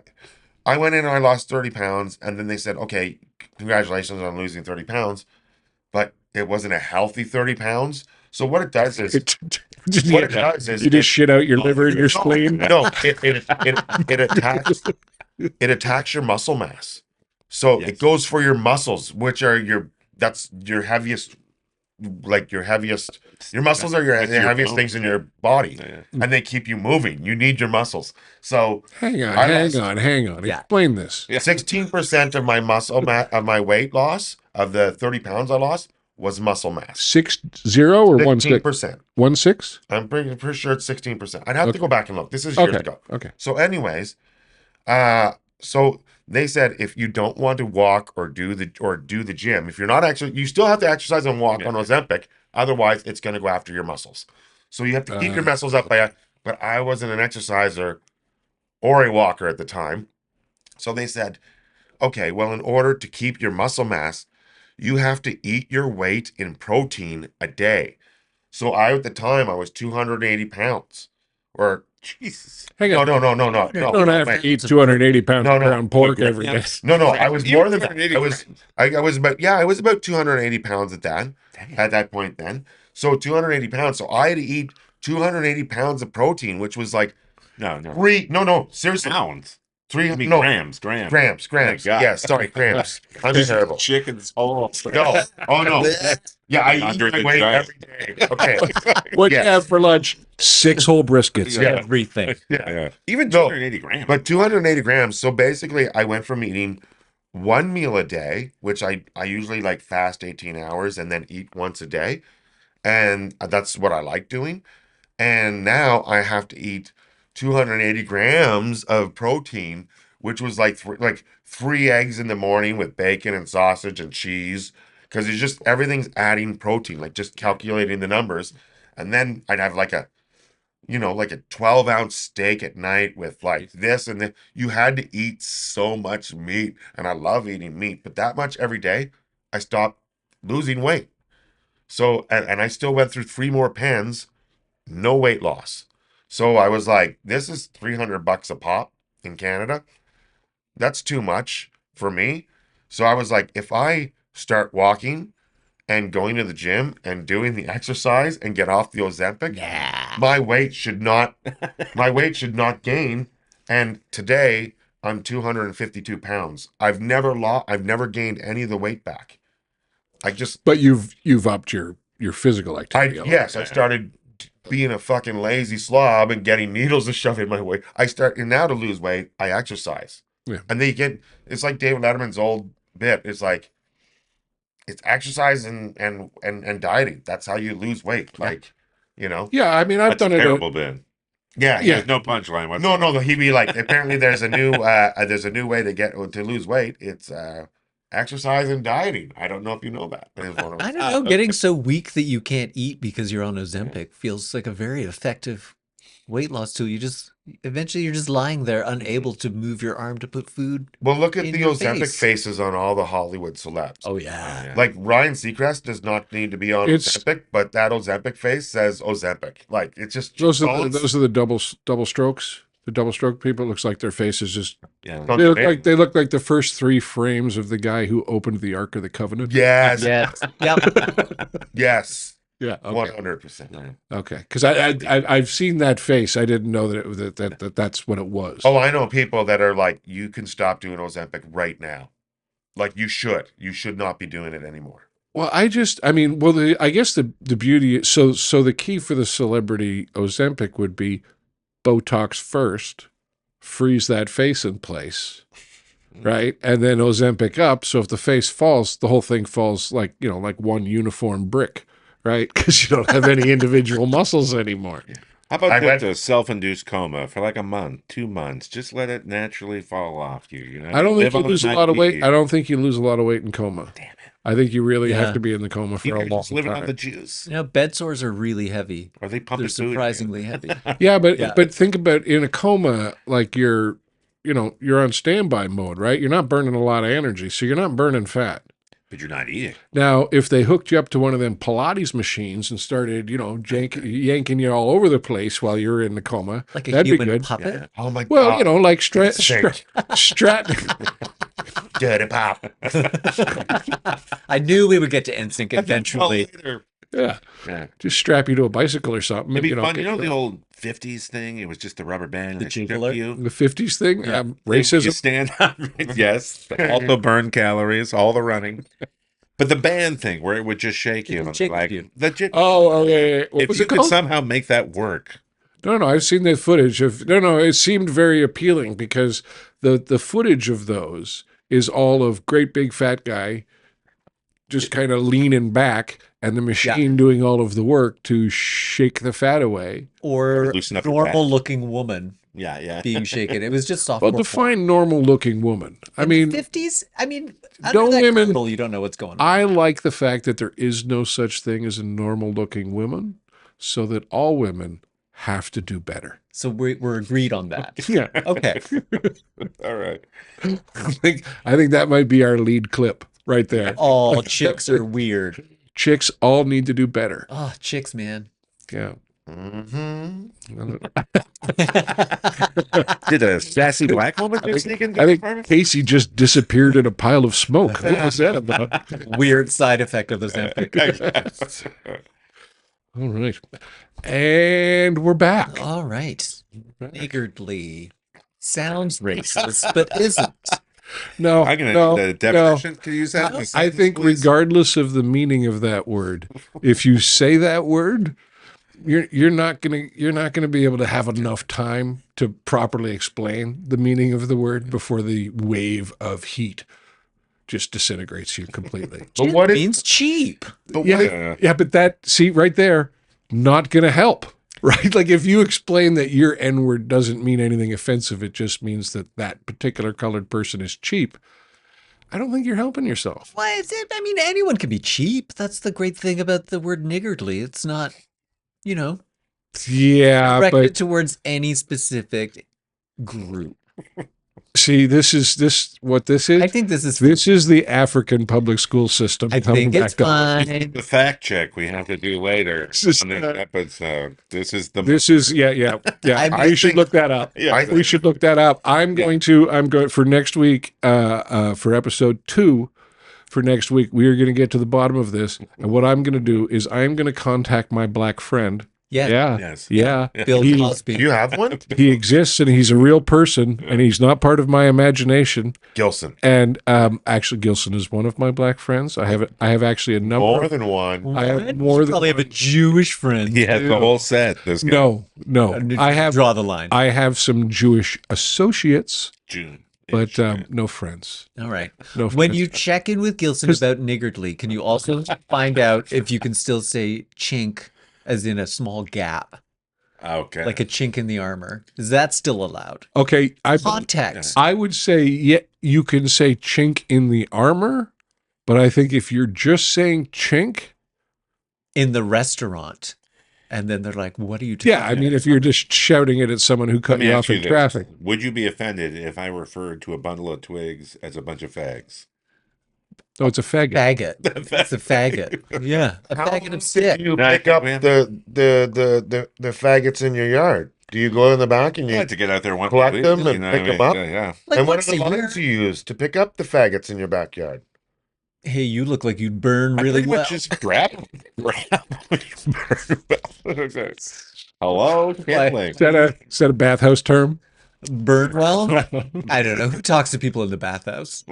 went in and I lost 30 pounds, and then they said, okay, congratulations on losing 30 pounds, but it wasn't a healthy 30 pounds. So what it does is, what it does is you just shit out your liver and your No, spleen. No, it attacks your muscle mass. So Yes. it goes for your muscles, which are that's your heaviest, your muscles are your That's your heaviest bone. things in your body, Yeah. and they keep you moving. You need your muscles. So Hang on, I hang lost- on. Yeah. Explain this. 16% of my of my weight loss of the 30 pounds I lost was muscle mass. 6-0 or 1-6? 16%. 1-6? I'm pretty sure it's 16%. I'd have Okay. to go back and look. This is years Okay. ago. Okay. So, anyways, so they said if you don't want to walk or do the gym, if you're not actually, you still have to exercise and walk on Ozempic. Otherwise, it's going to go after your muscles. So you have to keep your muscles up but I wasn't an exerciser or a walker at the time. So they said, okay, well, in order to keep your muscle mass, you have to eat your weight in protein a day. So at the time I was 280 pounds, or Jesus. Hang no, on. no, no, no, no, You no. don't have wait. to eat 280 pounds No, of no. ground pork every day. Grams. No, no, I was Even more than that. 280 grams. I was about, yeah, I was about 280 pounds Damn. at that point then. So 280 pounds. So I had to eat 280 pounds of protein, which was like No, no. no, seriously. Pounds. Three, I mean, no, grams. grams. My God. Yeah, sorry, grams. I'm terrible. Chicken's whole. No, oh no. Yeah, I eat Under my the weight giant. every day. Okay. What you Yes. have for lunch? 6 whole briskets. Yeah. Everything. Yeah. Even No, 280 grams. But 280 grams. So basically, I went from eating one meal a day, which I usually like fast 18 hours and then eat once a day. And that's what I like doing. And now I have to eat 280 grams of protein, which was like three eggs in the morning with bacon and sausage and cheese, because it's just everything's adding protein, like just calculating the numbers. And then I'd have like like a 12-ounce steak at night with like this and then you had to eat so much meat. And I love eating meat, but that much every day, I stopped losing weight. So, and I still went through 3 more pens, no weight loss. So I was like, this is $300 a pop in Canada. That's too much for me. So I was like, if I start walking and going to the gym and doing the exercise and get off the Ozempic, my weight should not gain. And today I'm 252 pounds. I've never gained any of the weight back. But you've upped your physical activity. I started being a fucking lazy slob and getting needles to shove in my way. And now to lose weight, I exercise. Yeah. And then it's like David Letterman's old bit. It's like, it's exercise and dieting. That's how you lose weight. Like, Yeah, I mean, I've That's done a it. terrible bin. Yeah. There's no punchline whatsoever. No, he'd be like, apparently there's a new way to lose weight. It's exercise and dieting. I don't know if you know that. I don't know. Getting so weak that you can't eat because you're on Ozempic feels like a very effective weight loss tool. Eventually you're just lying there unable to move your arm to put food. Well, look at in the your Ozempic face. faces on all the Hollywood celebs. Oh yeah. Like Ryan Seacrest does not need to be on Ozempic, but that Ozempic face says Ozempic. Like it's just Those are the double strokes. The double stroke people. It looks like their faces just. Yeah. They look like the first 3 frames of the guy who opened the Ark of the Covenant. Yes. Yes. Yep. Yes. Yeah. Okay. 100%. Okay. Because I've seen that face. I didn't know that that's what it was. Oh, I know people that are like, you can stop doing Ozempic right now. Like you should. You should not be doing it anymore. Well, I guess the beauty. So the key for the celebrity Ozempic would be Botox first, freeze that face in place, right? And then Ozempic up. So if the face falls, the whole thing falls like one uniform brick, right? Because you don't have any individual muscles anymore. How about just a self-induced coma for like a month, 2 months? Just let it naturally fall off you. I don't think you lose a lot of weight. I don't think you lose a lot of weight in coma. Damn it. I think you really have to be in the coma for a long just living time. on the juice. Bed sores are really heavy. Are they pumping They're surprisingly heavy. Yeah, but think about in a coma, like you're on standby mode, right? You're not burning a lot of energy, so you're not burning fat. But you're not eating. Now, if they hooked you up to one of them Pilates machines and started, yanking you all over the place while you're in the coma, Like a that'd human be good. puppet? Yeah. Oh my God. Well, like strat. Dirty pop. I knew we would get to NSYNC eventually. Yeah. Yeah. Just strap you to a bicycle or something. It'd be fun. The old 50s thing? It was just the rubber band. The that shook jiggler? you. The 50s thing, Yeah. You racism. stand up. Yes. Also burn calories, all the running. But the band thing where it would just shake you. would shake like, you. Oh, yeah. What if was you it could called? somehow make that work. No, I've seen the footage of. No, it seemed very appealing because the footage of those is all of great big fat guy just kind of leaning back and the machine doing all of the work to shake the fat away. Or Loosen up your normal looking woman Yeah. being shaken. It was just soft. Well, define normal looking woman. I mean, 50s? I mean, don't under that women- girdle, you don't know what's going on. I like the fact that there is no such thing as a normal looking woman, so that all women have to do better. So we're agreed on that. Yeah. Okay. All right. I think that might be our lead clip right there. All chicks are weird. Chicks all need to do better. Oh, chicks, man. Yeah. Mm-hmm. Did a sassy black woman just sneak into I the think apartment? Casey just disappeared in a pile of smoke. What was that about? Weird side effect of the Ozempic. All right. And we're back. All right. Niggardly. Sounds racist, but isn't. No, I'm gonna no, need the no. definition. Can you use that? in a I sentence, think please? regardless of the meaning of that word, if you say that word, you're not gonna be able to have enough time to properly explain the meaning of the word before the wave of heat just disintegrates you completely. But what It if? means cheap. But what Yeah, if? yeah, but that, see, right there, not gonna help. Right? Like if you explain that your N-word doesn't mean anything offensive, it just means that that particular colored person is cheap. I don't think you're helping yourself. Why is it? I mean, anyone can be cheap. That's the great thing about the word niggardly. It's not, Yeah, directed but towards any specific group. see, this is what this is. I think this is. This is the African public school system. I coming think it's back up. fine. The fact check we have to do later This is- on this episode. This is the This is yeah. I We should think- look that up. yeah. We should look that up. I'm going for next week, for episode 2. For next week, we are going to get to the bottom of this, and what I'm going to do is I'm going to contact my black friend. Yeah. Yeah, Yes. yeah. Bill He- Cosby. Do you have one? He exists, and he's a real person, and he's not part of my imagination. Gilson. And actually, Gilson is one of my black friends. I have actually a number. More than one. I have What? more You than probably have a Jewish friend. He has the whole set. This guy. no. I have draw the line. I have some Jewish associates, June. but no friends. All right. No When friends. you check in with Gilson about niggardly, can you also find out if you can still say chink, as in a small gap, Okay. like a chink in the armor? Is that still allowed? Okay, Context. I would say you can say chink in the armor, but I think if you're just saying chink, In the restaurant. And then they're like, what are you talking yeah, I mean if you're just shouting it at someone who Let cut me you ask off you in this. traffic. Would you be offended if I referred to a bundle of twigs as a bunch of fags? Oh, it's a faggot. Faggot. It's a faggot. Yeah. A faggot of stick. You No, I pick think up we have- the faggots in your yard. Do you go in the back and I you? like to get out there one Collect week, them you and know pick what I them mean? up? Yeah. Like And what are once the a year. lines you use to pick up the faggots in your backyard? Hey, you look like you'd burn I really pretty well. much just grab them. Hello, kindling. Is that a bathhouse term? Burn well? I don't know. Who talks to people in the bathhouse?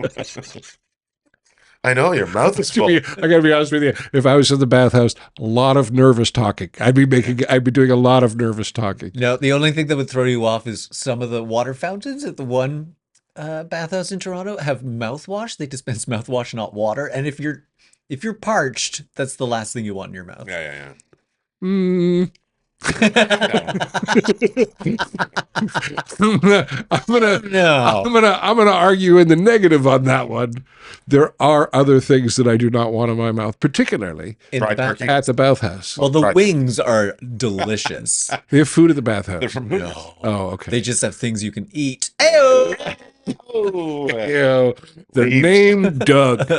I know your mouth is full. I gotta be honest with you. If I was in the bathhouse, a lot of nervous talking. I'd be doing a lot of nervous talking. No, the only thing that would throw you off is some of the water fountains at the one bathhouse in Toronto have mouthwash. They dispense mouthwash, not water. And if you're parched, that's the last thing you want in your mouth. Yeah. Mm. No. I'm gonna argue in the negative on that one. There are other things that I do not want in my mouth, particularly In the Fried bath- turkey. at the bathhouse. Well, the Right. wings are delicious. They have food at the bathhouse. They're from Hooters. Oh, okay. They just have things you can eat. Ayo! Oh, the Leaves. name Doug.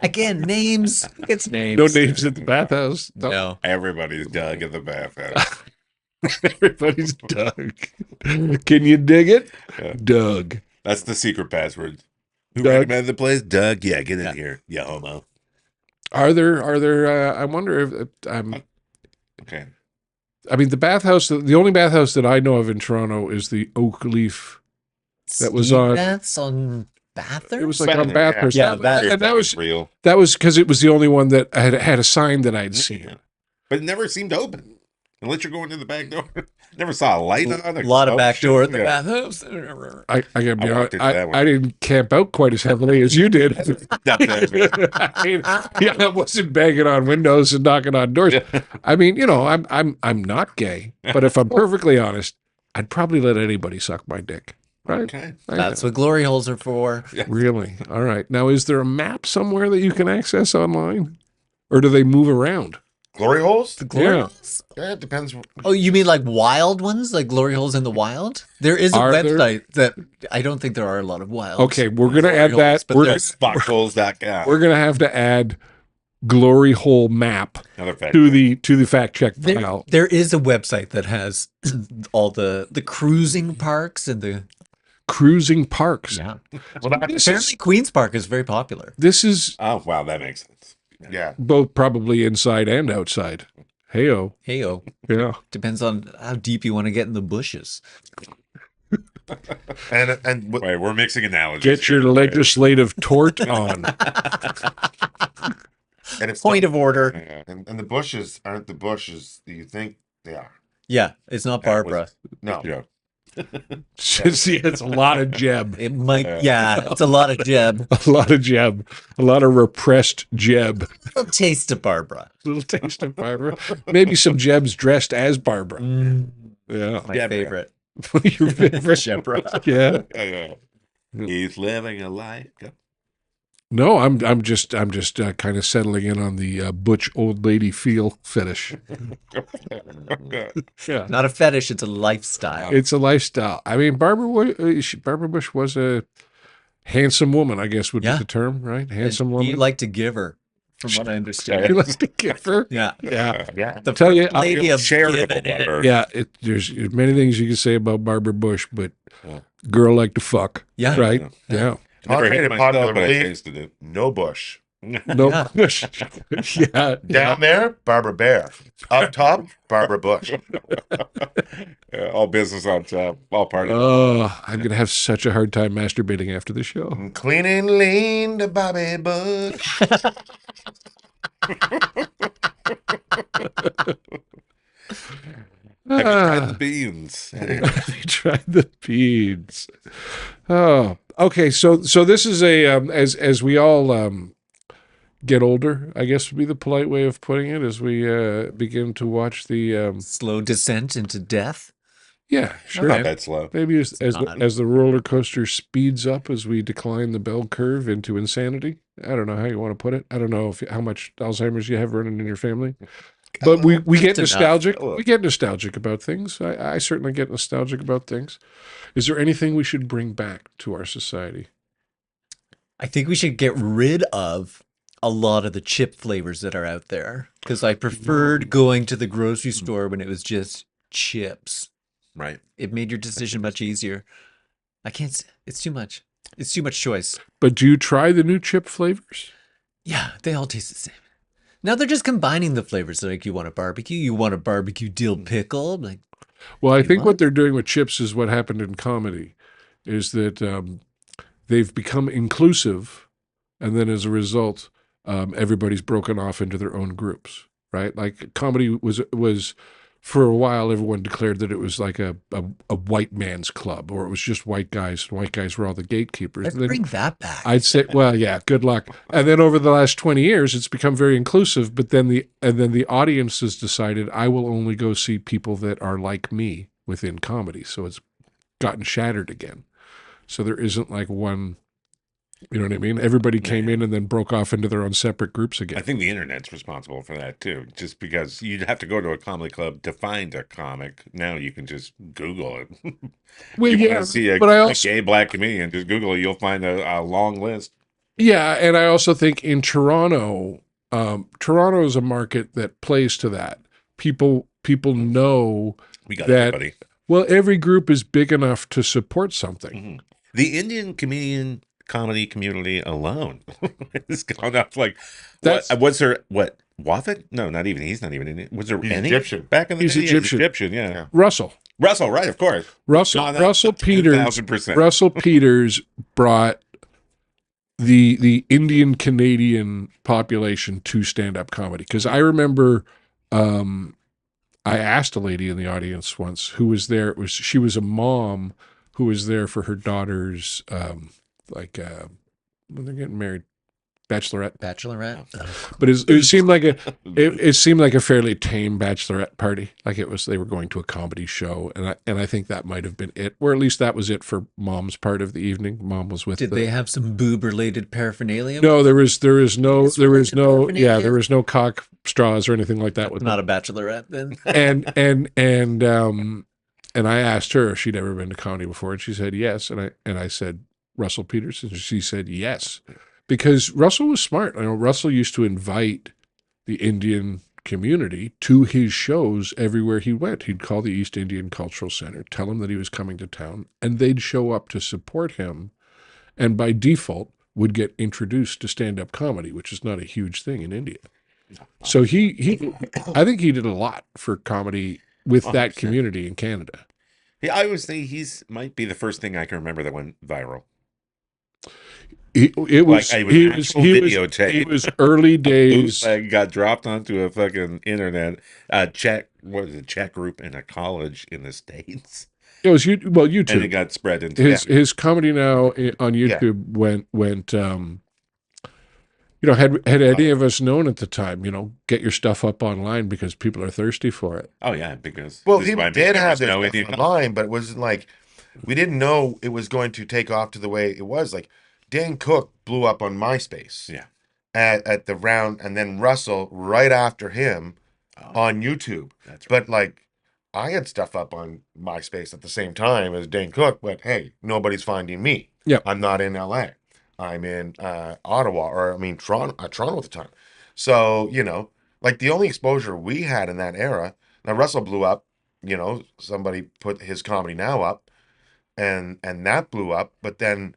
Again, names. It's names. No names at the bathhouse. No. everybody's Doug in the bathhouse. Everybody's Doug. Can you dig it? Yeah. Doug. That's the secret password. Who Doug. recommended the place? Doug. Yeah, get in Yeah. here. Yeah, homo. Are there? I wonder if Okay. I mean, the bathhouse. The only bathhouse that I know of in Toronto is the Oak Leaf. That was Steam on- baths on Bathurst? It was like on Bathurst. Yeah, that- and that was real. because it was the only one that had a sign that I'd seen. But it never seemed open. Unless you're going to the back door. Never saw a light on a it. lot of back door at the Yeah. bathhouse. I gotta be I honest. walked into that one. I didn't camp out quite as heavily as you did. Definitely. I mean, yeah, I wasn't banging on windows and knocking on doors. I mean, I'm not gay, but if I'm perfectly honest, I'd probably let anybody suck my dick. Right? Okay. That's what glory holes are for. Really? All right. Now, is there a map somewhere that you can access online, or do they move around? Glory holes? The glory Yeah. holes? Yeah, it depends. Oh, you mean like wild ones? Like glory holes in the wild? There is a Are there? website that I don't think there are a lot of wild. Okay, we're gonna glory add holes, that. but there's- Foxholes.com. We're gonna have to add glory hole map Another fact. to the fact check There, file. there is a website that has all the cruising parks and the Cruising parks. yeah. Well, that, This Apparently, is Queens Park is very popular. this is Oh, wow, that makes sense. yeah. both probably inside and outside. Heyo. Heyo, Yeah. depends on how deep you want to get in the bushes. And Wait, we're mixing analogies. Get your here. legislative tort on. and it's Point of order. Yeah. and the bushes aren't the bushes that you think they are. Yeah, it's not That was- Barbara. No. Yeah. It's a lot of Jeb. It might. Yeah, it's a lot of Jeb. A lot of Jeb. A lot of repressed Jeb. A taste of Barbara. Little taste of Barbara. Maybe some Jebs dressed as Barbara. Yeah. My Deborah. favorite. Your favorite. Deborah. Yeah. Yeah. He's living a life. Go. No, I'm just kind of settling in on the butch old lady feel fetish. Yeah. Not a fetish, it's a lifestyle. It's a lifestyle. I mean, Barbara Bush was a handsome woman, I guess would Yeah. be the term, right? Handsome You woman. like to give her, from what I You understand. like to give her. Yeah. Yeah. Yeah. The Tell you, first lady of Charitable giving it. butter. Yeah, there's many things you can say about Barbara Bush, but Yeah. girl like to fuck, Yeah. right? Yeah. Never I'll hit say it myself, popular but I belief, tasted it. no bush. No Yeah. Bush. Yeah. Down there, Barbara Bear. Up top, Barbara Bush. Yeah, all business on top. All part of Oh, I'm gonna have such a hard time masturbating after the show. And clean and lean to Bobby Bush. Have you tried Ah. the beans? Have you tried the beads? Oh, okay. So this is a as we all get older, I guess would be the polite way of putting it, as we begin to watch the Slow descent into death. yeah, sure. Not that slow. Maybe as not. as the roller coaster speeds up, as we decline the bell curve into insanity. I don't know how you want to put it. I don't know how much Alzheimer's you have running in your family, but we get Just enough. nostalgic. Oh. We get nostalgic about things. I certainly get nostalgic about things. Is there anything we should bring back to our society? I think we should get rid of a lot of the chip flavors that are out there because I preferred going to the grocery store when it was just chips. Right. It made your decision much easier. I can't. It's too much. It's too much choice. But do you try the new chip flavors? Yeah, they all taste the same. Now they're just combining the flavors. Like you want a barbecue dill pickle. Like Well, I You think what? what they're doing with chips is what happened in comedy, is that they've become inclusive, and then as a result, everybody's broken off into their own groups, right? Like comedy was for a while, everyone declared that it was like a white man's club, or it was just white guys, and white guys were all the gatekeepers. let's And then bring that back. I'd say, well, yeah, good luck. And then over the last 20 years, it's become very inclusive. But then the audience has decided, I will only go see people that are like me within comedy. So it's gotten shattered again. So there isn't like one, you know what I mean? Everybody came in and then broke off into their own separate groups I again. think the internet's responsible for that too. Just because you'd have to go to a comedy club to find a comic. Now you can just Google it. Well, You yeah, want to see a, but I a also, gay black comedian, just Google it. You'll find a long list. yeah, and I also think in Toronto, Toronto is a market that plays to that. People know, We got That- everybody. well, every group is big enough to support something. Mhm. The Indian comedian comedy community alone has gone up like That's- was there what Waffet? No, not even. He's not even Indian. Was there He's any Egyptian. back in the He's day? Yeah, Egyptian. Egyptian, yeah. Russell. Russell, right? Of course. Russell No, that- Peters 1000%. Russell Peters brought the Indian Canadian population to stand up comedy, because I remember I asked a lady in the audience once who was there. She was a mom who was there for her daughter's when they're getting married, bachelorette. Bachelorette. But it seemed like it seemed like a fairly tame bachelorette party. Like they were going to a comedy show, and I think that might have been it, or at least that was it for Mom's part of the evening. Mom was with. Did they have some boob related paraphernalia? No, there was no paraphernalia? there was no cock straws or anything like that with Not a bachelorette then. and I asked her if she'd ever been to comedy before, and she said yes, and I said Russell Peters, and she said yes. because Russell was smart. I know Russell used to invite the Indian community to his shows everywhere he went. He'd call the East Indian Cultural Center, tell them that he was coming to town, and they'd show up to support him, and by default would get introduced to stand-up comedy, which is not a huge thing in India. So he I think he did a lot for comedy with that 100%. community in Canada. Yeah, I always think might be the first thing I can remember that went viral. It was Like, it was he actual was videotape. he was early days. Bootleg got dropped onto a fucking internet Czech group in a college in the States, It was and it YouTube. got spread into His comedy now on YouTube went had any of us known at the time, get your stuff up online because people are thirsty for it. Oh yeah, because Well, this is he why did have newcomers this know stuff Indian online, but it wasn't like we didn't know it was going to take off to the way it was. Like Dan Cook blew up on MySpace. Yeah. At the round, and then Russell right after him on YouTube. That's right. But like, I had stuff up on MySpace at the same time as Dane Cook, but hey, nobody's finding me. Yep. I'm not in LA. I'm in Ottawa, or I mean Toronto at the time. So, like the only exposure we had in that era, now Russell blew up, somebody put his Comedy Now up, and that blew up, but then,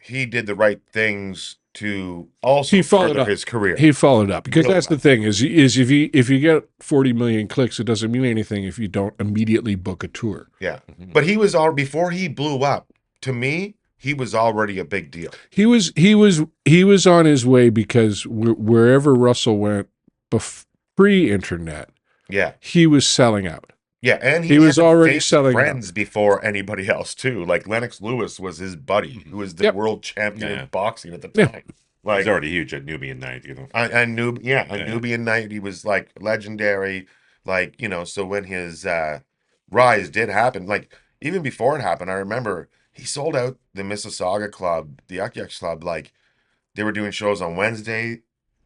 he did the right things to also He followed further up his career. He followed up because Really that's the well. thing is if you get 40 million clicks, it doesn't mean anything if you don't immediately book a tour. Yeah. But he was all before he blew up, to me, he was already a big deal. He was on his way because wherever Russell went pre-internet, Yeah. he was selling out. Yeah, and He was had already famous selling out. friends before anybody else too. Like Lennox Lewis was his buddy, who was the Yep. world champion Yeah. of boxing at the Yeah. time. Like He's already huge at Nubian Night, I knew, Yeah. Nubian Night, he was like legendary. Like, so when his rise did happen, like even before it happened, I remember he sold out the Mississauga club, the Yuck Yucks club. Like they were doing shows on Wednesday,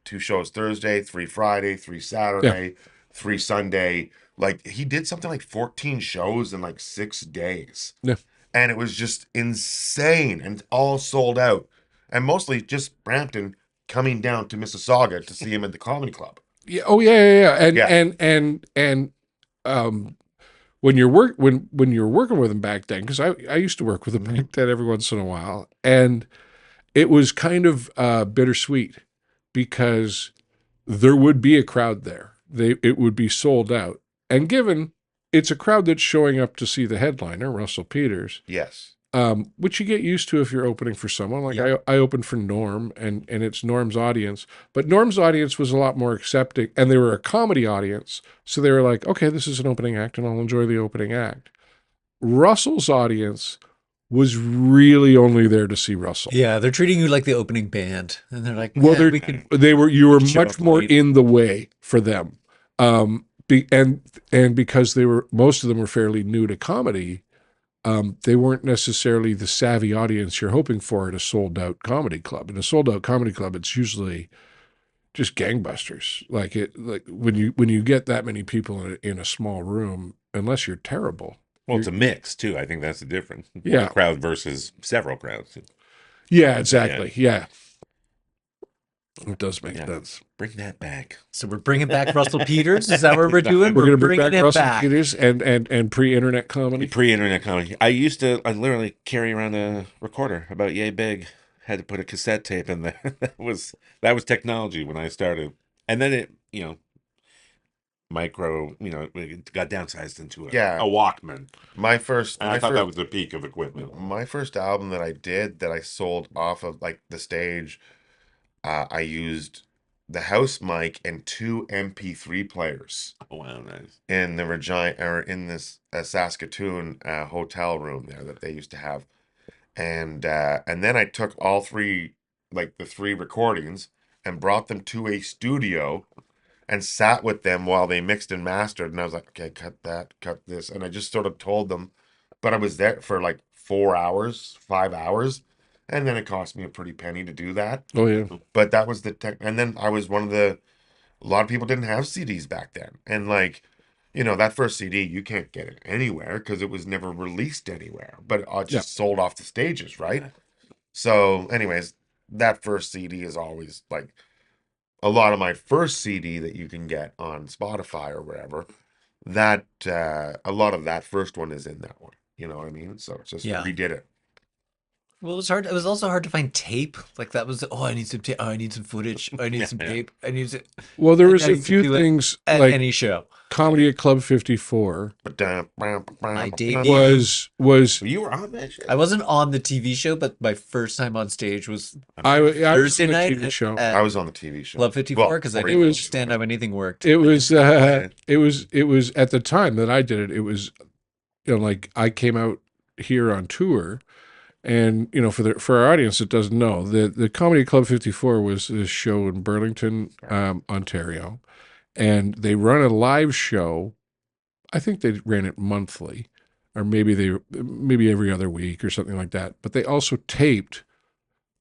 2 shows Thursday, 3 Friday, 3 Saturday, 3 Sunday. Like he did something like 14 shows in like 6 days. Yeah. And it was just insane and all sold out. And mostly just Brampton coming down to Mississauga to see him at the comedy club. Yeah. Oh yeah. And Yeah. and when you're working with him back then, because I used to work with him back then every once in a while, and it was kind of bittersweet because there would be a crowd there. It would be sold out, and given it's a crowd that's showing up to see the headliner, Russell Peters, Yes. which you get used to if you're opening for someone. Like I opened for Norm, and it's Norm's audience, but Norm's audience was a lot more accepting, and they were a comedy audience, so they were like, okay, this is an opening act, and I'll enjoy the opening act. Russell's audience was really only there to see Russell. Yeah, they're treating you like the opening band, and they're like, Well, "Yeah, we can." you were show much up more late. in the way for them. And because most of them were fairly new to comedy, they weren't necessarily the savvy audience you're hoping for at a sold out comedy club. In a sold out comedy club, it's usually just gangbusters. Like when you get that many people in a small room, unless you're terrible. Well, it's a mix too. I think that's the difference. Yeah. One crowd versus several crowds. Yeah, exactly. Yeah. It does make Yeah. sense. Bring that back. So we're bringing back Russell Peters. Is that what we're doing? We're going to bring bringing back him Russell back. Peters and pre-internet comedy. Pre-internet comedy. I literally carry around a recorder about yay big. Had to put a cassette tape in there. that was technology when I started. And then it, it got downsized into a Walkman. My first, And I thought that was the peak of equipment. my first album that I did that I sold off of like the stage, I used the house mic and 2 MP3 players Oh, wow, nice. in the Regina or in this Saskatoon hotel room there that they used to have, and then I took all 3, like the 3 recordings, and brought them to a studio and sat with them while they mixed and mastered, and I was like, okay, cut that, cut this, and I just sort of told them, but I was there for like 4 hours, 5 hours, and then it cost me a pretty penny to do that. Oh yeah. But that was the tech. And then I was a lot of people didn't have CDs back then. And like, that first CD, you can't get it anywhere because it was never released anywhere, but it just sold off the stages, right? So anyways, that first CD is always like a lot of my first CD that you can get on Spotify or wherever. That a lot of that first one is in that one. You know what I mean? So it's just Yeah. redid it. Well, it was hard. It was also hard to find tape. Like that was, oh, I need some tape. Oh, I need some footage. I need some Yeah. tape. I need some. Well, there And was now a you can few do it things at like any show. Comedy at Club 54 My debut. was You were on that shit. I wasn't on the TV show, but my first time on stage was I was Thursday on the night TV show. at I was on the TV show. Club 54 because I Well, didn't was- understand how anything worked. It was at the time that I did it. It was, you know, like I came out here on tour, and you know, for our audience that doesn't know, the Comedy Club 54 was this show in Burlington, Ontario, and they run a live show. I think they ran it monthly, or maybe every other week or something like that. But they also taped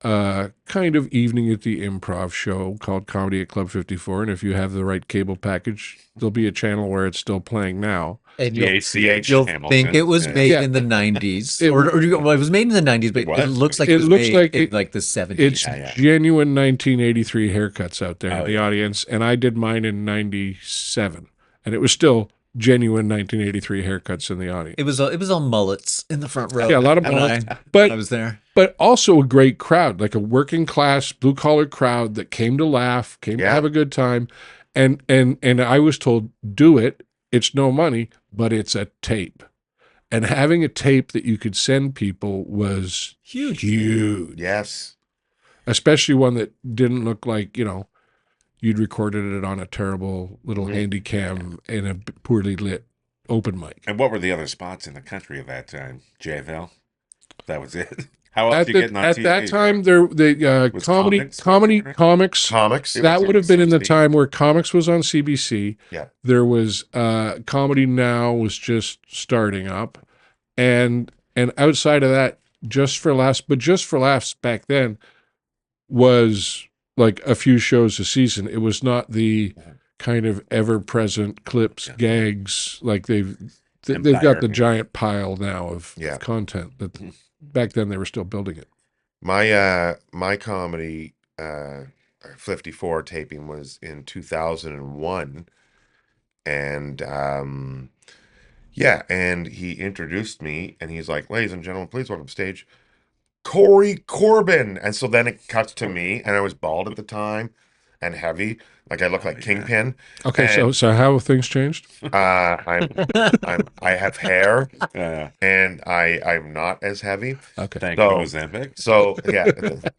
kind of evening at the Improv show called Comedy at Club 54. And if you have the right cable package, there'll be a channel where it's still playing now. And The you'll, ACH you'll Hamilton. think it was Yeah. made Yeah. in the 90s. It- Well, it was made in the 90s, but What? it looks like It it was looks made like in it- like the 70s. It's Yeah. genuine 1983 haircuts out there Oh, in the yeah. audience. And I did mine in 97. And it was still genuine 1983 haircuts in the audience. It was all mullets in the front row. Yeah, a lot of when mullets. I But was there. but also a great crowd, like a working class, blue collar crowd that came to laugh, came to Yeah. have a good time. And I was told, do it. It's no money, but it's a tape. And having a tape that you could send people was Huge. huge. Yes. Especially one that didn't look like, you know, you'd recorded it on a terrible little handy cam in a poorly lit open mic. And what were the other spots in the country at that time? JFL? That was it. How else At, you the, getting on at TV? that time, the Was comedy comics? comics Comics. that would have been in the time where comics was on CBC. Yeah. There was Comedy Now was just starting up, and outside of that, Just for Laughs back then was like a few shows a season. It was not the kind of ever present clips, gags like they've got Empire. the giant pile now of Yeah. content that back then they were still building it. My comedy 54 taping was in 2001, and yeah, and he introduced me, and he's like, "Ladies and gentlemen, please welcome to stage Corey Corbin." And so then it cuts to me, and I was bald at the time and heavy, like I look like Kingpin. Okay, And- so how have things changed? I have hair, Yeah. and I'm not as heavy. Okay. Thank So- you, Ozempic. So yeah,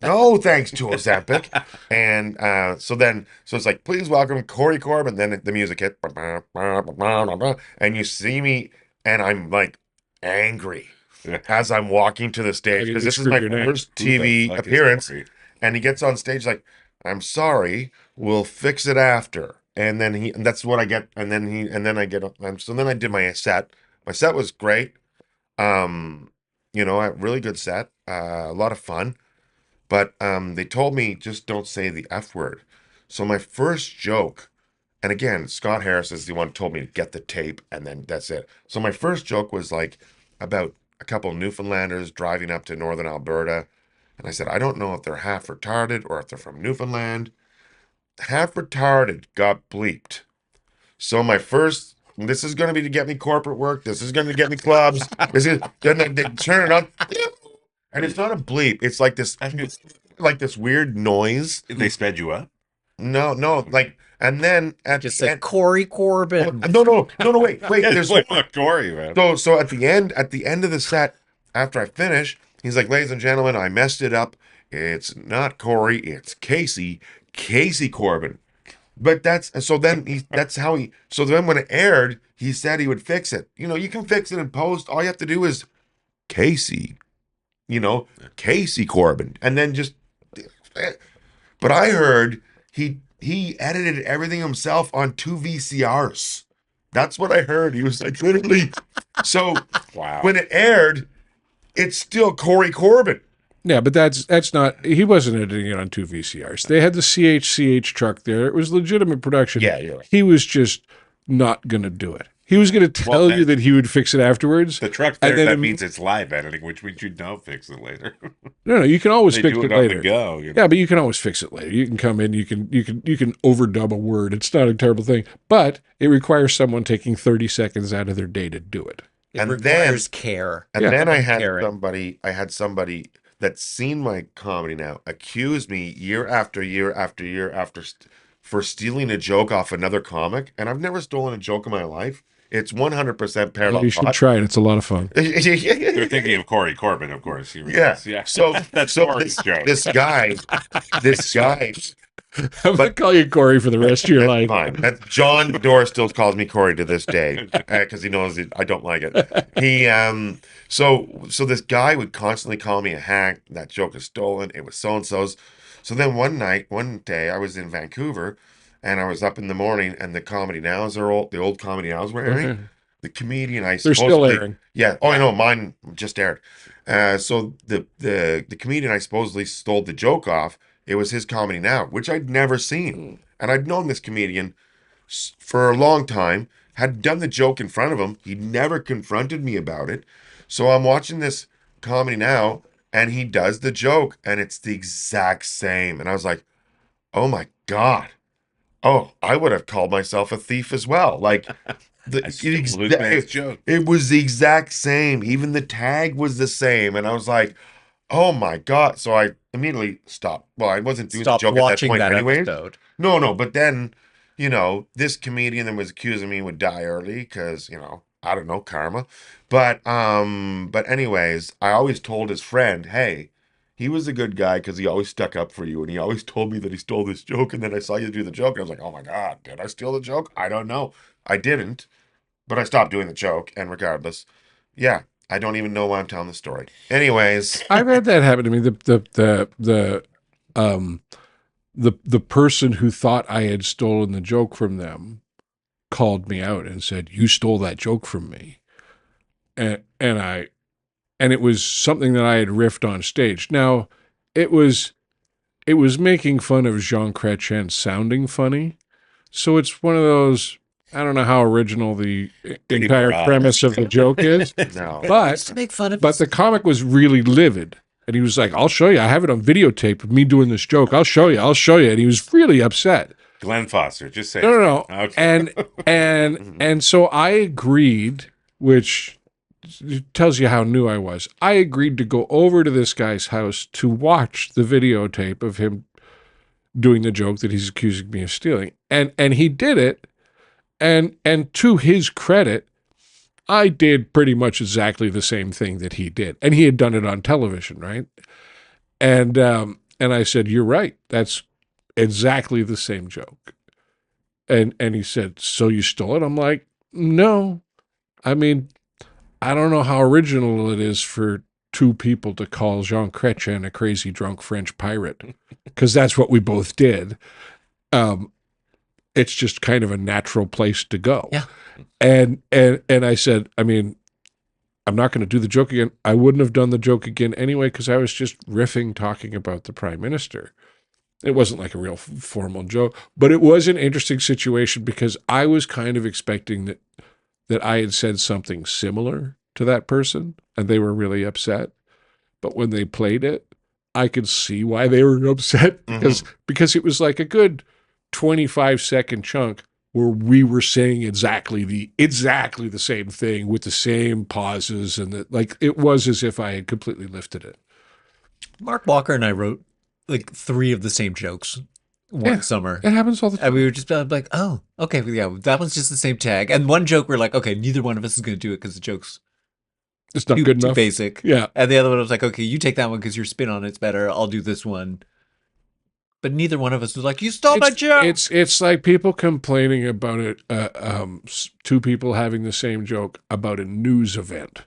no thanks to Ozempic. And so it's like, please welcome Corey Corbin. Then the music hit, and you see me, and I'm like angry Yeah. as I'm walking to the stage Like, because you this is screwed my your name. first Who the TV fuck is appearance. Corey? And he gets on stage like, "I'm sorry, we'll fix it after." And then and that's what I get. And then I get. So then I did my set. My set was great. You know, a really good set. A lot of fun. But they told me just don't say the F word. So my first joke, and again, Scott Harris is the one who told me to get the tape, and then that's it. So my first joke was like about a couple of Newfoundlanders driving up to northern Alberta. And I said, I don't know if they're half retarded or if they're from Newfoundland. Half retarded got bleeped. So my first, this is going to be to get me corporate work. This is going to get me clubs. Then they turn it on. And it's not a bleep. It's like this weird noise. They sped you up? No, like, and then at Just the said end, Corey Corbin. no, wait. There's like Corey, man. so at the end of the set, after I finish, he's like, "Ladies and gentlemen, I messed it up. It's not Corey, it's Casey Corbin." But so then when it aired, he said he would fix it. You know, you can fix it in post. All you have to do is Casey Corbin, and then just. But I heard he edited everything himself on 2 VCRs. That's what I heard. He was like literally. So Wow. when it aired, it's still Corey Corbin. Yeah, but that's not. He wasn't editing it on 2 VCRs. They had the CH truck there. It was legitimate production. Yeah, you're right. He was just not going to do it. He was going to tell you that he would fix it afterwards. The truck and there, then that means it's live editing, which means you don't fix it later. No, you can always They fix do it it on later. the go. You know? Yeah, but you can always fix it later. You can come in, you can overdub a word. It's not a terrible thing, but it requires someone taking 30 seconds out of their day to do it. It And requires care. And Yeah. then I had Caring. somebody that's seen my comedy now accuse me year after year after year for stealing a joke off another comic, and I've never stolen a joke in my life. It's 100% Well, parallel you should thought. try it. It's a lot of fun. They're thinking of Corey Corbin, of course. He Yeah. yeah. So that's so Corey's joke. this guy, I'm going to call you Corey for the rest of your life. fine. John Doerr still calls me Corey to this day because he knows I don't like it. He so this guy would constantly call me a hack. That joke is stolen. It was so and so's. So then one day, I was in Vancouver, and I was up in the morning, and the Comedy Nows the old Comedy Nows were airing. Okay. The comedian I They're still supposedly airing. yeah. Oh, I know. Mine just aired. So the comedian I supposedly stole the joke off. It was his Comedy Now, which I'd never seen, and I'd known this comedian for a long time. Had done the joke in front of him. He never confronted me about it. So I'm watching this Comedy Now, and he does the joke, and it's the exact same. And I was like, "Oh my god! Oh, I would have called myself a thief as well." Like I stole this man's joke. it was the exact same. Even the tag was the same. And I was like, oh my God. So I immediately stopped. Well, I wasn't doing Stop the joke at that watching point that anyways. episode. No. But then, this comedian that was accusing me would die early because, I don't know, karma. But anyways, I always told his friend, hey, he was a good guy because he always stuck up for you. And he always told me that he stole this joke. And then I saw you do the joke. And I was like, oh my God, did I steal the joke? I don't know. I didn't. But I stopped doing the joke, and regardless, yeah, I don't even know why I'm telling the story. Anyways, I've had that happen to me. The person who thought I had stolen the joke from them called me out and said, "You stole that joke from me," and it was something that I had riffed on stage. Now, it was making fun of Jean Chrétien sounding funny, so it's one of those. I don't know how original the entire premise of the joke is, no. Just to make fun of but the comic was really livid. And he was like, I'll show you. I have it on videotape of me doing this joke. I'll show you. And he was really upset. Glenn Foster, just say No. Okay. And so I agreed, which tells you how new I was. I agreed to go over to this guy's house to watch the videotape of him doing the joke that he's accusing me of stealing. And he did it. And to his credit, I did pretty much exactly the same thing that he did. And he had done it on television, right? And I said, "You're right. That's exactly the same joke." And he said, "So you stole it?" I'm like, "No. I mean, I don't know how original it is for two people to call Jean Chrétien a crazy drunk French pirate, because that's what we both did. It's just kind of a natural place to go." Yeah. And I said, I mean, I'm not going to do the joke again. I wouldn't have done the joke again anyway, because I was just riffing, talking about the prime minister. It wasn't like a real formal joke, but it was an interesting situation because I was kind of expecting that I had said something similar to that person and they were really upset. But when they played it, I could see why they were upset because it was like a good 25-second chunk where we were saying exactly the same thing with the same pauses, and it was as if I had completely lifted it. Mark Walker and I wrote like 3 of the same jokes one summer. It happens all the time. And we were just like, oh, okay, yeah, that one's just the same tag. And one joke, we're like, okay, neither one of us is going to do it because the joke's It's not too, good too enough. basic. Yeah. And the other one was like, okay, you take that one because your spin on it's better. I'll do this one. But neither one of us was like, you stole my joke. It's like people complaining about it. Two people having the same joke about a news event.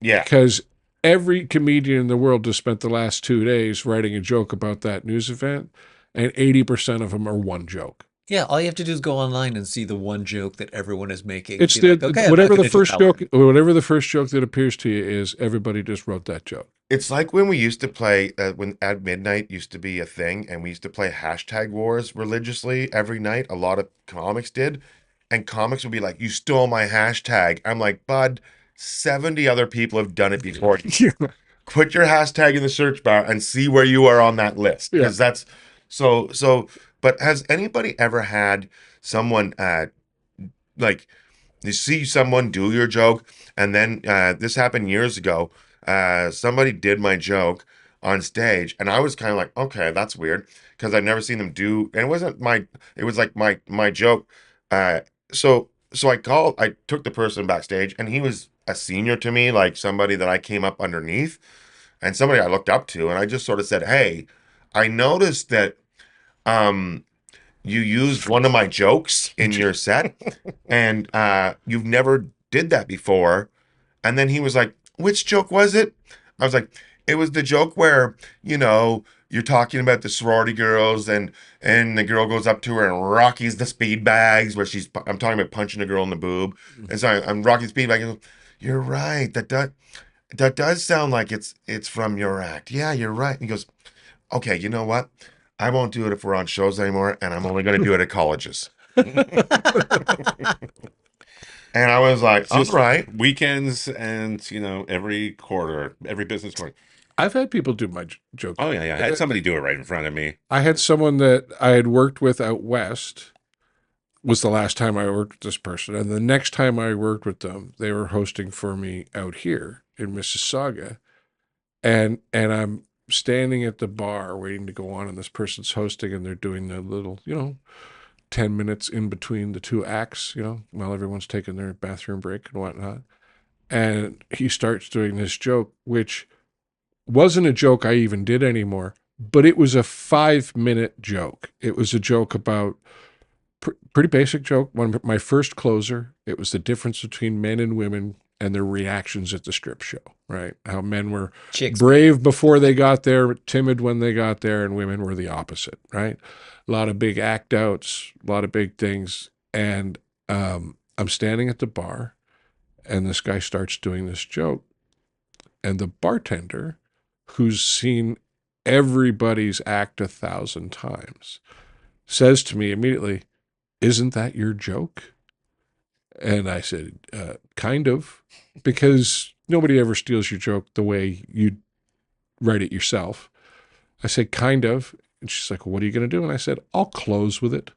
Yeah. Because every comedian in the world has spent the last 2 days writing a joke about that news event, and 80% of them are one joke. Yeah, all you have to do is go online and see the one joke that everyone is making. It's Be the like, okay, whatever I'm not the gonna do first that joke, one. whatever the first joke that appears to you is. Everybody just wrote that joke. It's like when we used to play, when at midnight used to be a thing, and we used to play hashtag wars religiously every night. A lot of comics did. and comics would be like, "You stole my hashtag." I'm like, "Bud, 70 other people have done it before you. Yeah. Put your hashtag in the search bar and see where you are on that list." Yeah. Because that's so. But has anybody ever had someone like you see someone do your joke, and then this happened years ago. Somebody did my joke on stage, and I was kind of like, okay, that's weird, because I've never seen them do, and it wasn't my, it was like my joke. So I took the person backstage, and he was a senior to me, like somebody that I came up underneath, and somebody I looked up to, and I just sort of said, hey, I noticed that um you used one of my jokes in your set, and you've never did that before. And then he was like, which joke was it? I was like, it was the joke where, you're talking about the sorority girls, and the girl goes up to her and rockies the speed bags, where I'm talking about punching a girl in the boob. And so I'm rocking speed bag, and he goes, you're right. That does sound like it's from your act. Yeah, you're right. He goes, okay, you know what? I won't do it if we're on shows anymore, and I'm only going to do it at colleges. And I was like, all Just right. weekends and every quarter, every business quarter. I've had people do my joke. Oh yeah. I had somebody do it right in front of me. I had someone that I had worked with out west. Was the last time I worked with this person, and the next time I worked with them, they were hosting for me out here in Mississauga, and I'm standing at the bar waiting to go on, and this person's hosting, and they're doing the little 10 minutes in between the two acts, while everyone's taking their bathroom break and whatnot. And he starts doing this joke, which wasn't a joke I even did anymore, but it was a 5-minute joke. It was a joke about pretty basic joke. One of my first closer. It was the difference between men and women and their reactions at the strip show, right? How men were brave before they got there, timid when they got there, and women were the opposite, right? A lot of big act outs, a lot of big things. And I'm standing at the bar, and this guy starts doing this joke. And the bartender, who's seen everybody's act 1,000 times, says to me immediately, isn't that your joke? And I said, kind of, because nobody ever steals your joke the way you write it yourself. I said, kind of. And she's like, well, what are you going to do? And I said, I'll close with it.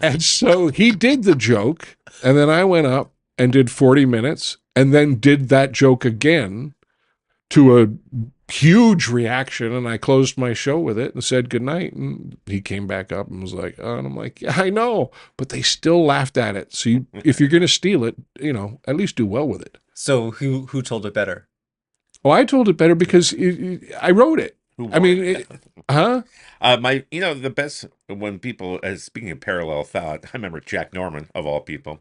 And so he did the joke, and then I went up and did 40 minutes and then did that joke again to a huge reaction, and I closed my show with it and said goodnight. And he came back up and was like, oh, and I'm like, yeah, I know, but they still laughed at it. So if you're going to steal it, at least do well with it. So who told it better? Oh, I told it better because I wrote it. I mean, the best when people, speaking of parallel thought, I remember Jack Norman, of all people.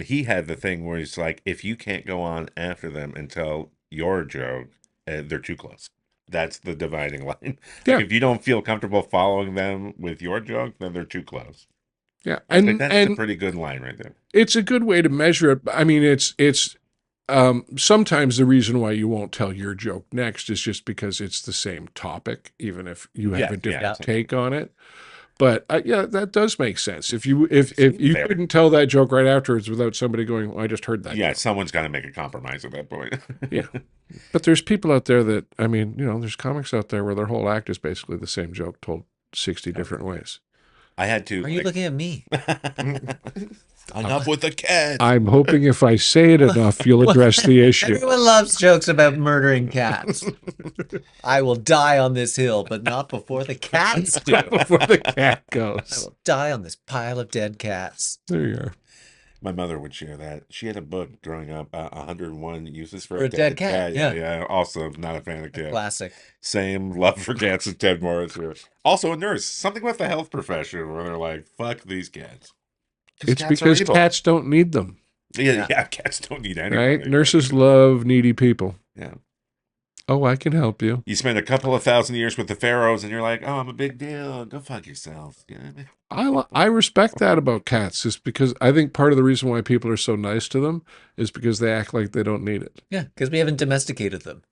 He had the thing where he's like, if you can't go on after them and tell your joke, they're too close. That's the dividing line. Yeah. If you don't feel comfortable following them with your joke, then they're too close. Yeah, and that's a pretty good line right there. It's a good way to measure it. I mean, it's sometimes the reason why you won't tell your joke next is just because it's the same topic, even if you have a different take on it. But that does make sense. If you couldn't tell that joke right afterwards without somebody going, well, I just heard that. Yeah, joke. Someone's got to make a compromise at that point. Yeah. But there's people out there that, there's comics out there where their whole act is basically the same joke told 60 different ways. I had to. Are you looking at me? Enough with the cats. I'm hoping if I say it enough, you'll address the issue. Everyone loves jokes about murdering cats. I will die on this hill, but not before the cats do. Not before the cat I goes. will die on this pile of dead cats. There you are. My mother would share that. She had a book growing up, 101 Uses for a dead cat. Yeah. Also, not a fan of cats. Classic. Same love for cats as Ted Morris here. Also a nurse. Something with the health profession where they're like, fuck these cats. It's because cats don't need them. Yeah, cats don't need anything. Right? Nurses love needy people. Yeah. Oh, I can help you. You spend a couple of 1,000 years with the pharaohs and you're like, oh, I'm a big deal. Go fuck yourself. You know what I mean? I respect that about cats, is because I think part of the reason why people are so nice to them is because they act like they don't need it. Yeah, because we haven't domesticated them.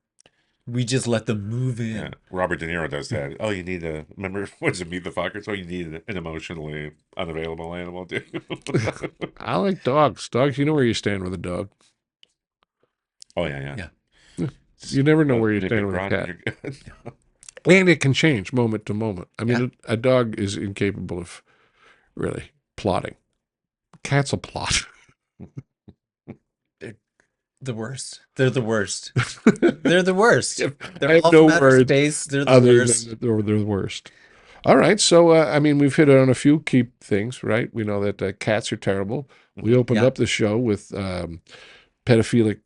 We just let them move in. Yeah, Robert De Niro does that. Oh, you need a remember what is it? Meet the Fockers. Oh, you need an emotionally unavailable animal too. I like dogs. Dogs, you know where you stand with a dog. Oh yeah. Yeah. You never know where you Nip stand it, with a Ron, cat. you're good. And it can change moment to moment. I mean, a dog is incapable of really plotting. Cats will plot. The worst. They're the worst. They're the worst. I They're have all no from outer words space. They're the Other worst. than they're the worst. All right. So, I mean, we've hit on a few key things, right? We know that cats are terrible. We opened Yeah. up the show with pedophilic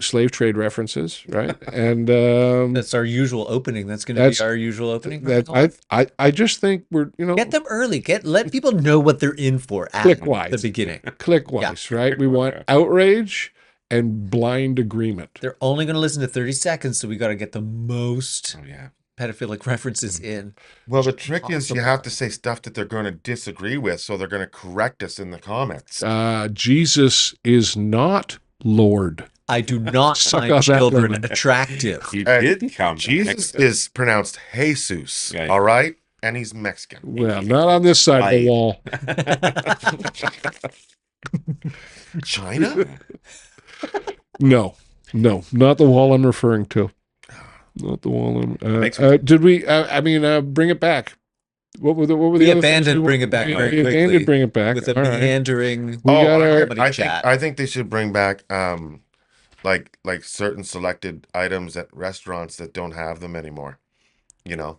slave trade references, right? And That's our usual opening. That's going to That's- be our usual opening. that I just think we're, Get them early. Let people know what they're in for at Click-wise. the beginning. click-wise, right? We want outrage and blind agreement. They're only going to listen to 30 seconds, so we got to get the most Oh yeah. pedophilic references in. Well, the trick is you have to say stuff that they're going to disagree with, so they're going to correct us in the comments. Jesus is not Lord. I do not Suck find on that children lemon. attractive. He Hey, did come. Jesus is pronounced Jesus, Yeah. all right? And he's Mexican. Well, not on this side of the Right. wall. China? No, not the wall I'm referring to. Not the wall. Makes me- Did we? Bring it back. What were the We other abandoned things Bring It Back We very abandoned quickly Bring It Back. with a All right. meandering. We got our. comedy chat. I think they should bring back like certain selected items at restaurants that don't have them anymore. You know,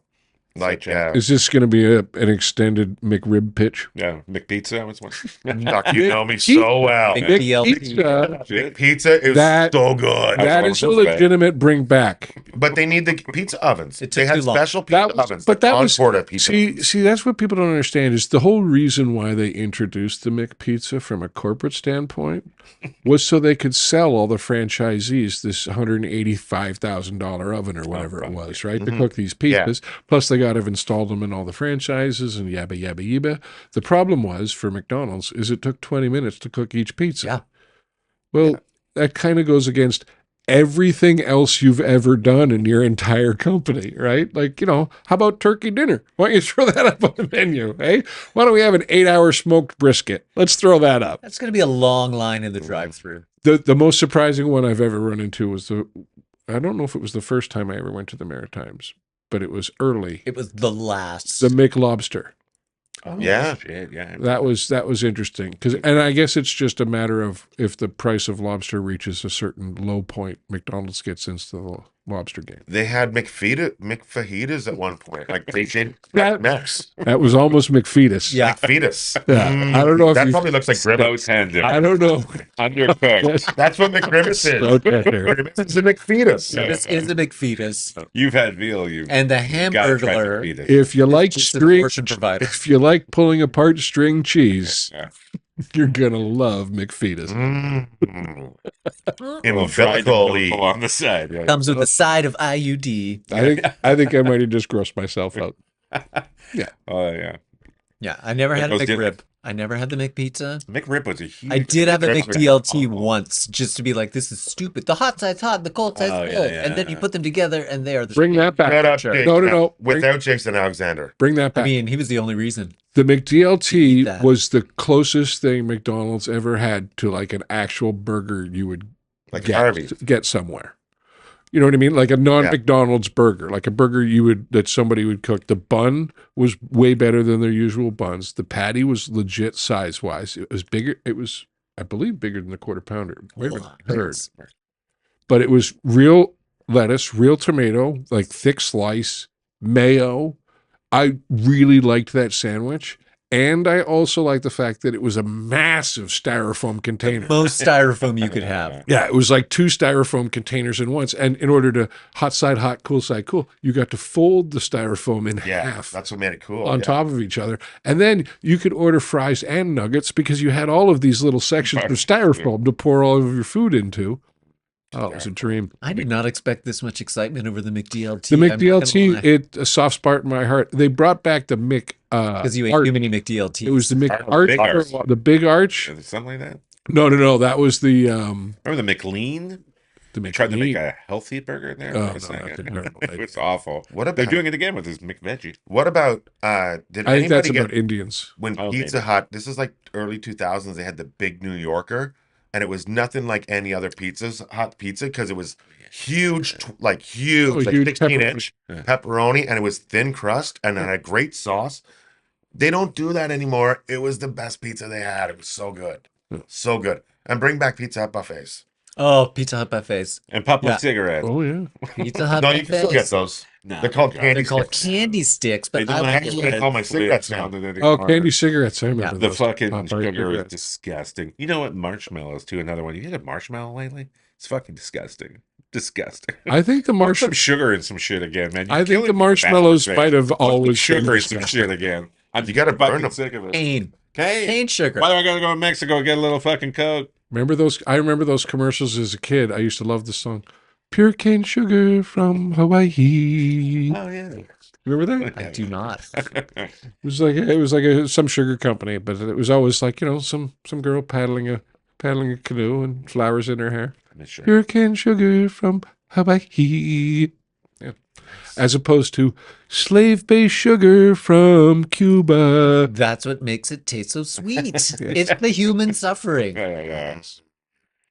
like Such as- Is this going to be an extended McRib pitch? Yeah, McPizza was one. Doc, you know me so well. Big Big DLT. pizza. Big pizza is That- so good, That was is a almost bad. legitimate bring back. but they need the pizza ovens. It They took had too long. special pizza That was, ovens. but that like was Concorda pizza. see, that's what people don't understand is the whole reason why they introduced the McPizza from a corporate standpoint was so they could sell all the franchisees this $185,000 oven or whatever it was, right? To cook these pizzas. Plus, they got to install them in all the franchises and yabba yabba yabba. The problem was for McDonald's is it took 20 minutes to cook each pizza. Yeah. Well, that kind of goes against everything else you've ever done in your entire company, right? Like, how about turkey dinner? Why don't you throw that up on the menu, eh? Why don't we have an 8-hour smoked brisket? Let's throw that up. That's going to be a long line in the drive-through. The most surprising one I've ever run into was I don't know if it was the first time I ever went to the Maritimes, but it was early. It was the last. The McLobster. Oh, Yeah. shit, yeah. That was interesting and I guess it's just a matter of if the price of lobster reaches a certain low point, McDonald's gets into the lobster game. They had McFajitas at one point. Like they did That- Mex. That was almost McFetus. Yeah. McFetus. Yeah. I don't know if that you- probably looks like So grimace. tender. I don't know. Undercooked. That's what McGrimace is. So tender. Grimace is a McFetus. This is a McFetus. You've had veal. You And the gotta try Hamburglar McPizza. If you like is the string, portion provider. if you like pulling apart string cheese, Yeah. you're gonna love McFetus. Mm. Little fried Umbilically. umbilical on the side. Yeah. Comes with the side of IUD. I think I might have just grossed myself out. Oh yeah. Yeah, I never had a Those did- McRib. I never had the McPizza. McRib was a huge. I did have a McRibs were McDLT awful. once, just to be like, this is stupid. The hot side's hot, the cold side's Oh, cold, yeah, and then you yeah. put them together, and they are the. Bring that back. Shut up, Sure. Jason. No. Without Jason Alexander. Bring that I back. mean, he was the only reason. The Eat McDLT that. was the closest thing McDonald's ever had to like an actual burger you would Like get, Harvey. get somewhere. You know what I mean? Like a non-McDonald's burger, like a burger that somebody would cook. The bun was way better than their usual buns. The patty was legit size-wise. It was bigger. It was, I believe, bigger than the quarter pounder. Wait a minute, third. But it was real lettuce, real tomato, like thick slice, mayo. I really liked that sandwich. And I also liked the fact that it was a massive styrofoam container. Most styrofoam you could have. Yeah, it was like 2 styrofoam containers in once. And in order to hot side hot, cool side cool, you got to fold the styrofoam in Yeah, half that's what made it cool. on top of each other. And then you could order fries and nuggets because you had all of these little sections of styrofoam to pour all of your food into. Oh, it was a dream. I did not expect this much excitement over the McDLT. The McDLT, it a soft spot in my heart. They brought back the Mc because you ate Arch. too many McDLTs. It was the Mc Big Arch, Arch. the big arch. Something like that. No. That was the Remember the McLean? the They tried to make McMeat. a healthy burger there Oh, for a no, second. that's a terrible It idea. was awful. What They're about doing it again with this McVeggie. what about did I think that's anybody get about Indians. when Oh, Pizza maybe. Hut, this is like early 2000s, they had the big New Yorker, and it was nothing like any other Hut pizza because it was huge, like huge, Oh, like huge 16-inch pepperoni. pepperoni, and it was thin crust and it had a great sauce. They don't do that anymore. It was the best pizza they had. It was so good. So good. And bring back Pizza Hut buffets. Oh, Pizza Hut buffets. And Papa Yeah. cigarettes. Oh yeah. Pizza Hut No, you can still get buffets. those. No, They're called God. candy They're called sticks. candy sticks, They but don't I have That's what I call my red cigarettes flips now. on it Oh, anymore. candy cigarettes. I remember The those. fucking Popeye sugar is cigarettes. disgusting. You know what? Marshmallows too. Another one. You had a marshmallow lately? It's fucking disgusting. Disgusting. I think the Put some marshmallow. sugar in some shit again, man. You're I think killing the me with that marshmallows thing. might have Put some always sugar been in some disgusting. shit again. I'm You gotta burn fucking them. sick of it. cane. Okay. Cane sugar. Why do I gotta go to Mexico and get a little fucking Coke? Remember those? I remember those commercials as a kid. I used to love the song, "Pure cane sugar from Hawaii." Oh yeah. Remember that? I do not. It was like some sugar company, but it was always like some girl paddling a canoe and flowers in her hair. Sure. Pure cane sugar from Hawaii. Yeah. As opposed to slave-based sugar from Cuba. That's what makes it taste so sweet. It's the human suffering, Yeah.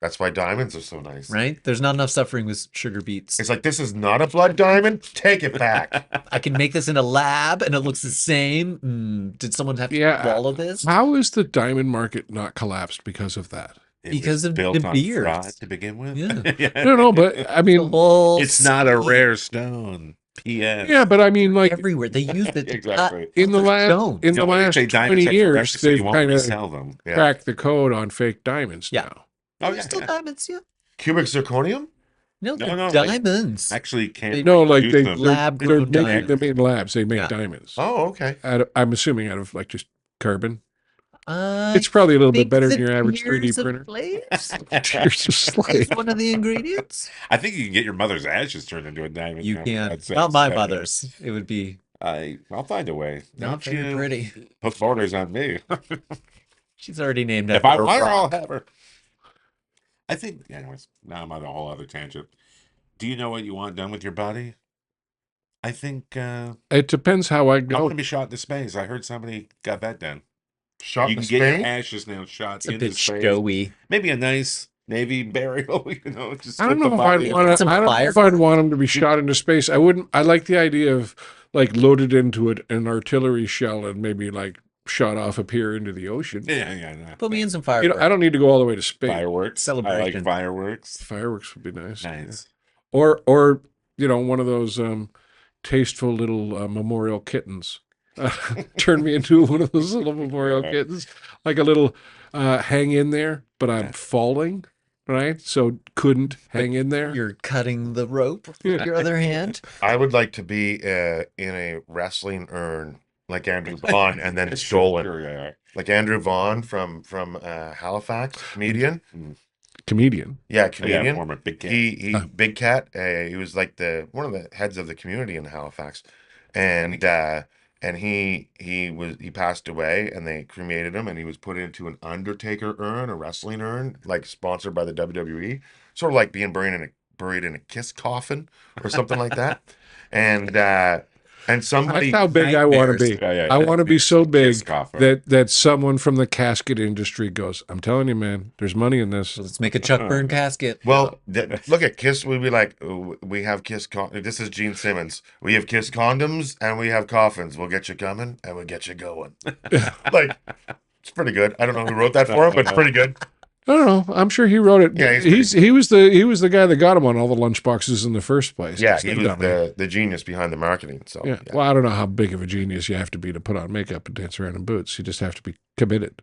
That's why diamonds are so nice. right? There's not enough suffering with sugar beets. It's like, this is not a blood diamond. Take it back. I can make this in a lab and it looks the same. Did someone have to Yeah. swallow this? How is the diamond market not collapsed because of that? It Because was of built the on beards. fraud to begin with. Yeah. No, but I The mean, whole It's not a scheme. rare stone. P.S. yeah, but I mean, like Everywhere. They used it to Exactly. cut in the last stone. in the You know, last they diamond 20 check years, forever, so you they've won't kind of resell them. Yeah. cracked the code on fake diamonds Yeah. now. Oh There's yeah. still diamonds, yeah. Cubic zirconium? No, No, they're no, diamonds. Actually, can't. No, like produce they them. they're Lab-grown making diamonds. them in labs. They make Yeah. diamonds. Oh, okay. I'm assuming out of like just carbon. I It's probably a little bit think better the than your average 3D tears of printer. slaves Tears of slave. is one of the ingredients. I think you can get your mother's ashes turned into a diamond. You now, for can. God's sakes. Not my mother's. It would be I'll find a way. not Don't very you pretty. put borders on me. She's already named If after I a want her, I'll rock. have her. I think. Anyways, now I'm on a whole other tangent. Do you know what you want done with your body? I think I'm It depends how I going go. to be shot into space. I heard somebody got that done. Shot You in can get Spain? your ashes now shot It's a into bit space. showy. Maybe a nice Navy burial. Just I don't slip know the if I'd body in. want to. Some I don't know fire. if I'd want them to be shot into space. I wouldn't. I like the idea of like loaded into it an artillery shell and maybe like shot off a pier into the ocean. Yeah. Put me in some You fireworks. know, I don't need to go all the way to space. Fireworks. I like Celebration. fireworks. Fireworks would be nice. Nice. Or one of those tasteful little memorial kittens. Turn me into one of those little memorial kittens, like a little hang in there, but I'm falling, right? So couldn't hang in there. You're cutting the rope with Yeah. your other hand. I would like to be in a wrestling urn like Andrew Vaughn and then stolen. Sure, yeah. Like Andrew Vaughn from Halifax, comedian. Comedian. Yeah, Yeah, comedian. former big cat. He Big Cat. He was like one of the heads of the community in Halifax, and he passed away, and they cremated him, and he was put into an Undertaker urn, a wrestling urn, like sponsored by the WWE, sort of like being buried in a Kiss coffin or something like that, and somebody. That's how big I want to Nightmares. be. Yeah, I want to be so big Kiss coffin. that someone from the casket industry goes, I'm telling you, man, there's money in this. So let's make a Chuck Byrne casket. Well, look at Kiss. We'd be like, "Oh, we have Kiss. This is Gene Simmons. We have Kiss condoms and we have coffins. We'll get you coming and we'll get you going." Like, it's pretty good. I don't know who wrote that for him, but it's pretty good. I don't know. I'm sure he wrote it. Yeah, he was the guy that got him on all the lunchboxes in the first place. Yeah, He's he the was dummy. the genius behind the marketing. So Yeah. Well, I don't know how big of a genius you have to be to put on makeup and dance around in boots. You just have to be committed.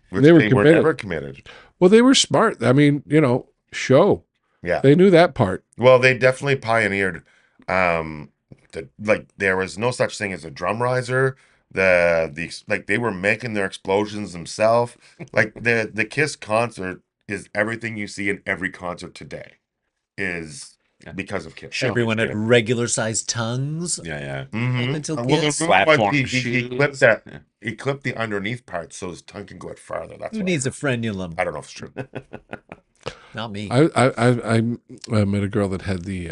Which They were were committed. never committed. Well, they were smart. I mean, show. Yeah. They knew that part. Well, they definitely pioneered. There was no such thing as a drum riser. They were making their explosions themselves. Like the Kiss concert is everything you see in every concert today, is because of Kiss. Everyone had regular sized tongues. Yeah. Mm-hmm. Until Well, the Kiss. reason why Platform he shoes. clipped that. Yeah. He clipped the underneath part so his tongue can go out farther. That's Who why. needs a frenulum? I don't know if it's true. Not me. I met a girl that had the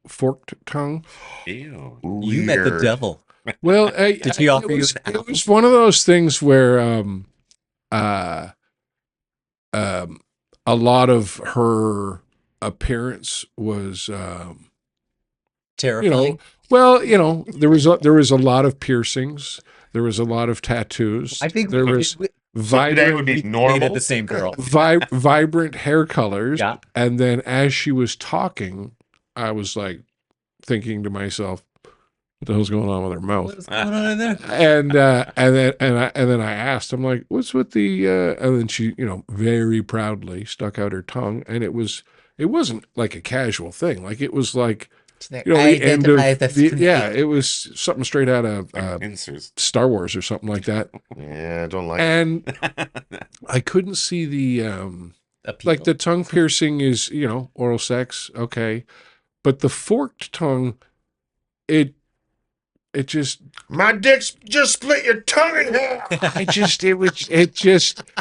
forked tongue. Ew. You met the Weird. devil. Well, Did she offer you an it apple? was one of those things where uh, um, a lot of her appearance was, Terrifying. there was a lot of piercings, there was a lot of tattoos, I think there was So today vibrant, would be we dated normal. the same girl. vibrant hair colors, Yeah. and then as she was talking, I was like thinking to myself, "What the hell's going on with her mouth?" What's going on in there? And then I asked, I'm like, "What's with the?" And then she, very proudly stuck out her tongue, and it wasn't like a casual thing. Like it was like, I the end of identify as a snake. it was something straight out of Pincers. Star Wars or something like that. Yeah, I don't like. And I couldn't see the Appeal. like the tongue piercing is, oral sex, okay, but the forked tongue, it just My dick's just split your tongue in half. I'm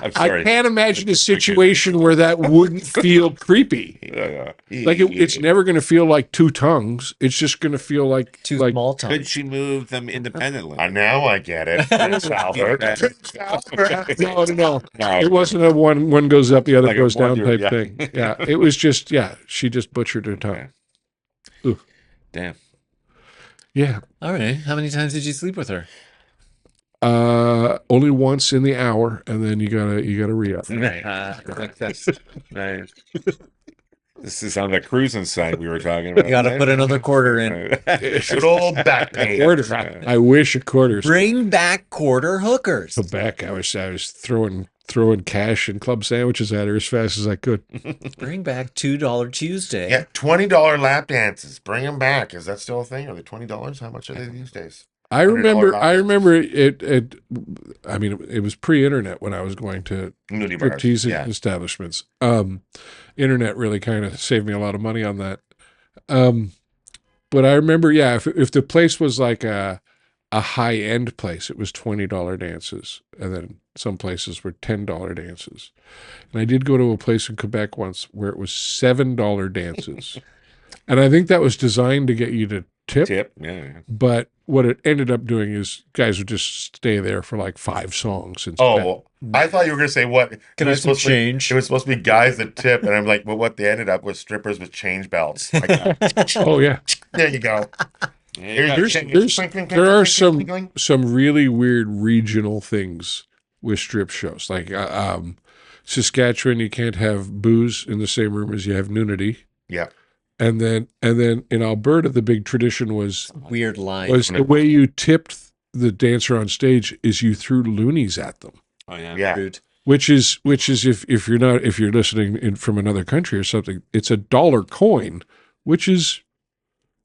I sorry. can't imagine a situation where that wouldn't feel creepy. Yeah. Like it's never going to feel like two tongues. It's just going to feel like Two like small Could tongues. she move them independently? Now I get it. Prince Albert. Yeah. Prince Albert. no. No. It wasn't a one goes up, the other Like a goes down wonder, type yeah. thing. Yeah, it was just she just butchered her tongue. Ooh. Damn. Yeah, All right. How many times did you sleep with her? only once in the hour, and then you gotta re-up. Nice. This is on the cruising site we were talking about. You got to put another quarter in. Good old back pain. Quarter. I wish a quarter. Bring back quarter hookers. Quebec, I was throwing cash and club sandwiches at her as fast as I could. Bring back $2 Tuesday. Yeah, $20 lap dances. Bring them back. Is that still a thing? Are they $20? How much are they these days? I $100 remember lap it. I mean, it was pre-internet when I was going to Nudie bars. striptease Yeah. establishments. Internet really kind of saved me a lot of money on that. But I remember, if the place was like a high-end place, it was $20 dances, and then some places were $10 dances. And I did go to a place in Quebec once where it was $7 dances, and I think that was designed to get you to tip. Tip. Yeah. But what it ended up doing is guys would just stay there for like 5 songs. And Oh, I thought you were going to say what? Can I have some change? It was supposed to be guys that tip, and I'm like, well, what they ended up was strippers with change belts. Like, oh yeah, there you go. there are some really weird regional things with strip shows. Like Saskatchewan, you can't have booze in the same room as you have nudity. Yeah. And then in Alberta, the big tradition was Weird line. the way you tipped the dancer on stage is you threw loonies at them. Oh yeah. Yeah. Rude. Which is if you're listening from another country or something, it's $1 coin, which is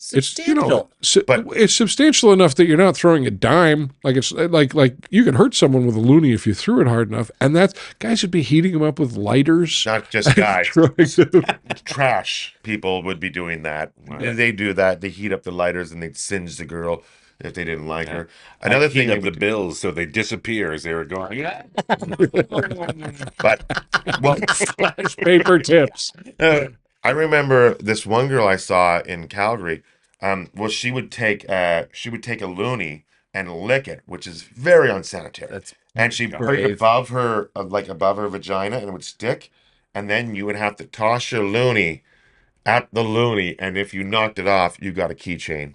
Substantial. But- it's substantial enough that you're not throwing a dime. Like it's like you could hurt someone with a loony if you threw it hard enough, and that's guys would be heating them up with lighters. Not just guys. Throwing them- Trash people would be doing that. And they do that. They heat up the lighters and they'd singe the girl if they didn't like her. Another thing of they the would bills, so they disappear as they were going. but well, flash paper tips. I remember this one girl I saw in Calgary. Well, she would take a loony and lick it, which is very unsanitary. That's And she'd put it brave. above her, above her vagina, and it would stick. And then you would have to toss your loony at the loony, and if you knocked it off, you got a keychain.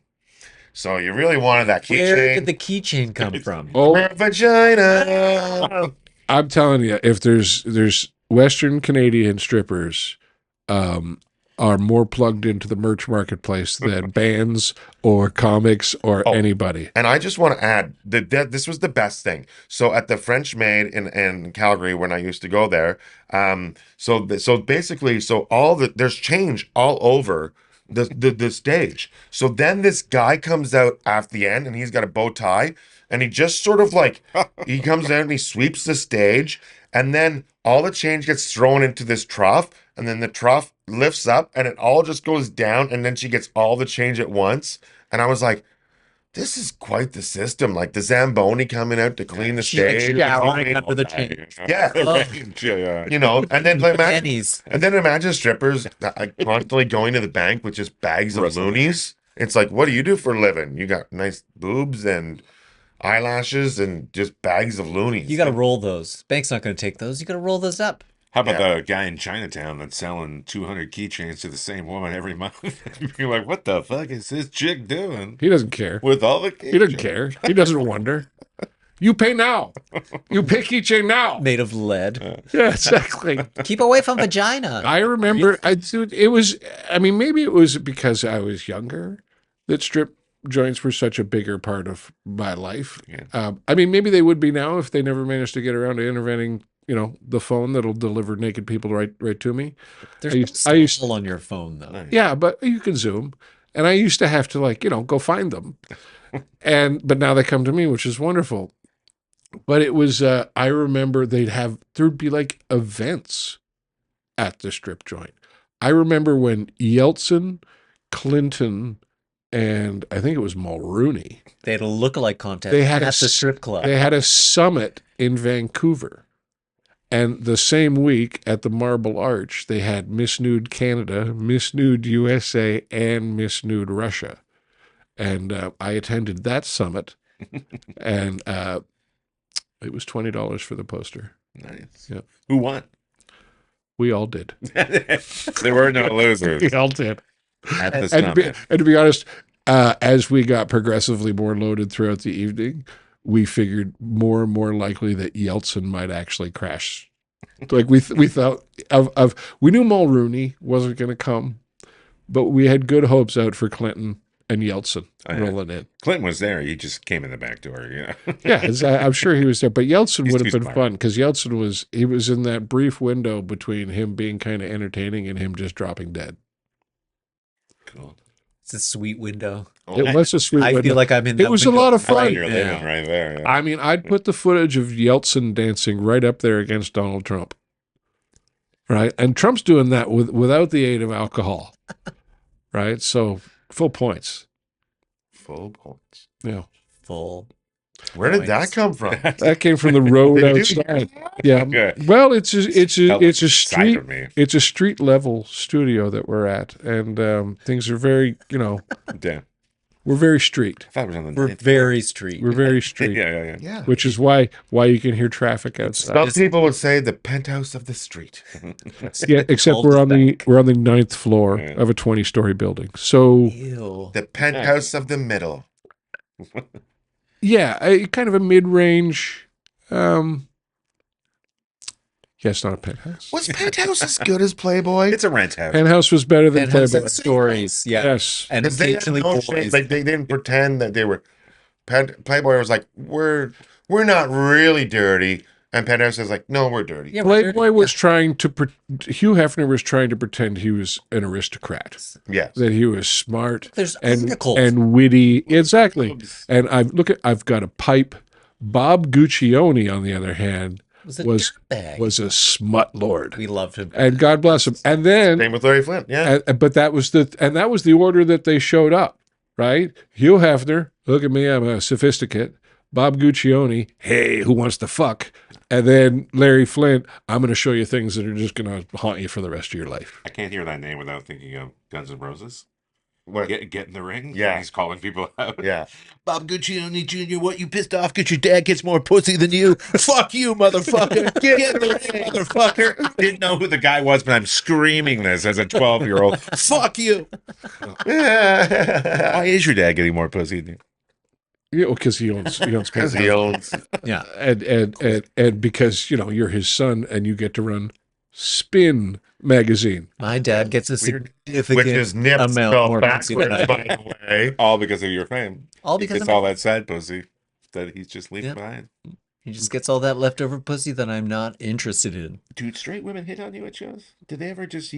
So you really wanted that Where keychain. did the keychain come from? Oh, Her vagina. I'm telling you, if there's Western Canadian strippers, are more plugged into the merch marketplace than bands or comics or anybody. And I just want to add that this was the best thing. So at the French Maid in Calgary, when I used to go there, so basically, there's change all over the stage. So then this guy comes out at the end, and he's got a bow tie, and he just sort of like he comes out and he sweeps the stage, and then all the change gets thrown into this trough, and then the trough lifts up, and it all just goes down, and then she gets all the change at once. And I was like, this is quite the system. Like the Zamboni coming out to clean the stage. Showering under the chain. Yeah. Yeah. You know, and then imagine, Pennies. and then imagine strippers constantly going to the bank with just bags of Russell. loonies. It's like, what do you do for a living? You got nice boobs and eyelashes and just bags of loonies. You got to roll those. Bank's not going to take those. You got to roll those up. How about the guy in Chinatown that's selling 200 keychains to the same woman every month? You're like, what the fuck is this chick doing He doesn't care. with all the He doesn't keychains? care. He doesn't wonder. You pay now. You pay keychain now. Made of lead. Yeah, exactly. Keep away from vagina. I remember. It was. I mean, maybe it was because I was younger that strip joints were such a bigger part of my life. Yeah. I mean, maybe they would be now if they never managed to get around to interventing. You know, the phone that'll deliver naked people right to me. There's I used- no on your phone, though. Nice. Yeah, but you can Zoom, and I used to have to go find them, but now they come to me, which is wonderful. But it was. I remember there'd be like events at the strip joint. I remember when Yeltsin, Clinton, and I think it was Mulrooney. They had a lookalike contest They had at the strip club. They had a summit in Vancouver. And the same week at the Marble Arch, they had Miss Nude Canada, Miss Nude USA, and Miss Nude Russia. And I attended that summit, and it was $20 for the poster. Nice. Yeah. Who won? We all did. There were no losers We all did. at the And summit. to be honest, as we got progressively more loaded throughout the evening, we figured more and more likely that Yeltsin might actually crash. Like we thought we knew Mulrooney wasn't going to come, but we had good hopes out for Clinton and Yeltsin yeah. rolling in. Clinton was there. He just came in the back door. Yeah, I'm sure he was there, but Yeltsin He's would have too been smart. fun because Yeltsin was in that brief window between him being kind of entertaining and him just dropping dead. Cool. It's a sweet window. It was a sweet I window. feel like I'm in. It that was a window. lot of fun. You're living right there. Yeah. I mean, I'd put the footage of Yeltsin dancing right up there against Donald Trump. Right? And Trump's doing that without the aid of alcohol. Right? So full points. Full points. Yeah. Full. Where did that come from? That came from the road Did you outside. Yeah. Good. Well, it's a Side street of me. it's a street level studio that we're at, and things are very, Damn. we're very street. I thought it was on the We're ninth very street. We're very street. Yeah. Yeah. Which is why you can hear traffic outside. Some people would say the penthouse of the street. Yeah, except called we're the on the back. 9th floor Yeah. of a 20-story building. So Ew. The penthouse of the middle. yeah, kind of a mid-range. Yeah, it's not a penthouse. Was penthouse as good as Playboy? It's a rent house. Penthouse was better than Penthouse Playboy. and stories. Yeah. Yes. And Because they had occasionally no boys. shame. Like they didn't pretend that they were. Playboy was like, we're not really dirty, and Penthouse is like, no, we're dirty. Yeah, we're Playboy was trying to. Hugh Hefner was trying to pretend he was an aristocrat, Yes. that he was smart There's and articles. and witty. Exactly. And I've got a pipe. Bob Guccione, on the other hand, was a was dirtbag. was a smut lord, We loved him. and God bless him. And then, Same with Larry Flint. Yeah. but that was the order that they showed up. Right? Hugh Hefner, look at me, I'm a sophisticate. Bob Guccione, hey, who wants to fuck? And then Larry Flint, I'm going to show you things that are just going to haunt you for the rest of your life. I can't hear that name without thinking of Guns N' Roses. What? Get in the ring. Yeah. He's calling people out. Yeah. Bob Guccione Jr., what, you pissed off because your dad gets more pussy than you? Fuck you, motherfucker. Get in the ring, motherfucker. Didn't know who the guy was, but I'm screaming this as a 12-year-old. Fuck you. Why is your dad getting more pussy than you? Yeah, because he owns Because he owns. Yeah. and because you're his son and you get to run Spin magazine. My dad gets a Weird. significant Which is nips amount spelled more pussy backwards, than I by do. the way. All because of your fame. All He because gets of all my, that sad pussy that he's just leaving Yeah. behind. he just gets all that leftover pussy that I'm not interested in. Dude, straight women hit on you at shows? Did you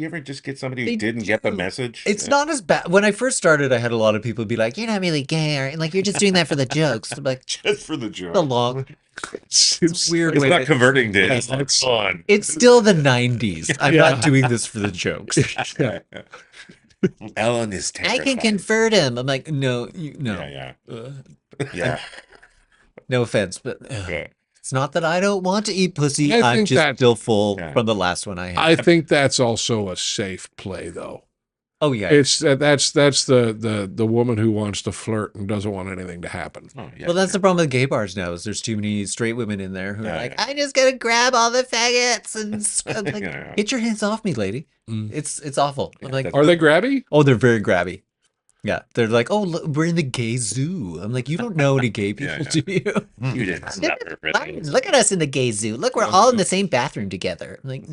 ever just get somebody who They didn't get the do. message? It's Yeah. not as bad. When I first started, I had a lot of people be like, "You're not really gay, or like you're just doing that for the jokes." I'm like, Just for the joke. "The long, it's weird It's way not to- converting to Yeah, it's like it's- fun. It's still the '90s. I'm Yeah. not doing this for the jokes. Yeah. Ellen is I terrified. can convert him. I'm like, no, no. Yeah, Uh, yeah. no offense, but Yeah. it's not that I don't want to eat pussy. I I'm think just that- still full Yeah. from the last one I had. I think that's also a safe play, though. Oh yeah. It's that's the woman who wants to flirt and doesn't want anything to happen. Oh, yeah. Well, that's the problem with gay bars now. Is there's too many straight women in there who are Yeah, like, yeah. I just gotta grab all the faggots and I'm like, Yeah, yeah. get your hands off me, lady. Mm. It's awful. I'm Yeah, like, that's- Are they grabby? oh, they're very grabby. Yeah, they're like, oh, look, we're in the gay zoo. I'm like, you don't know any gay people, Yeah, do you? You didn't Look never at, really. look at us in the gay zoo. Look, we're all in the same bathroom together. I'm like,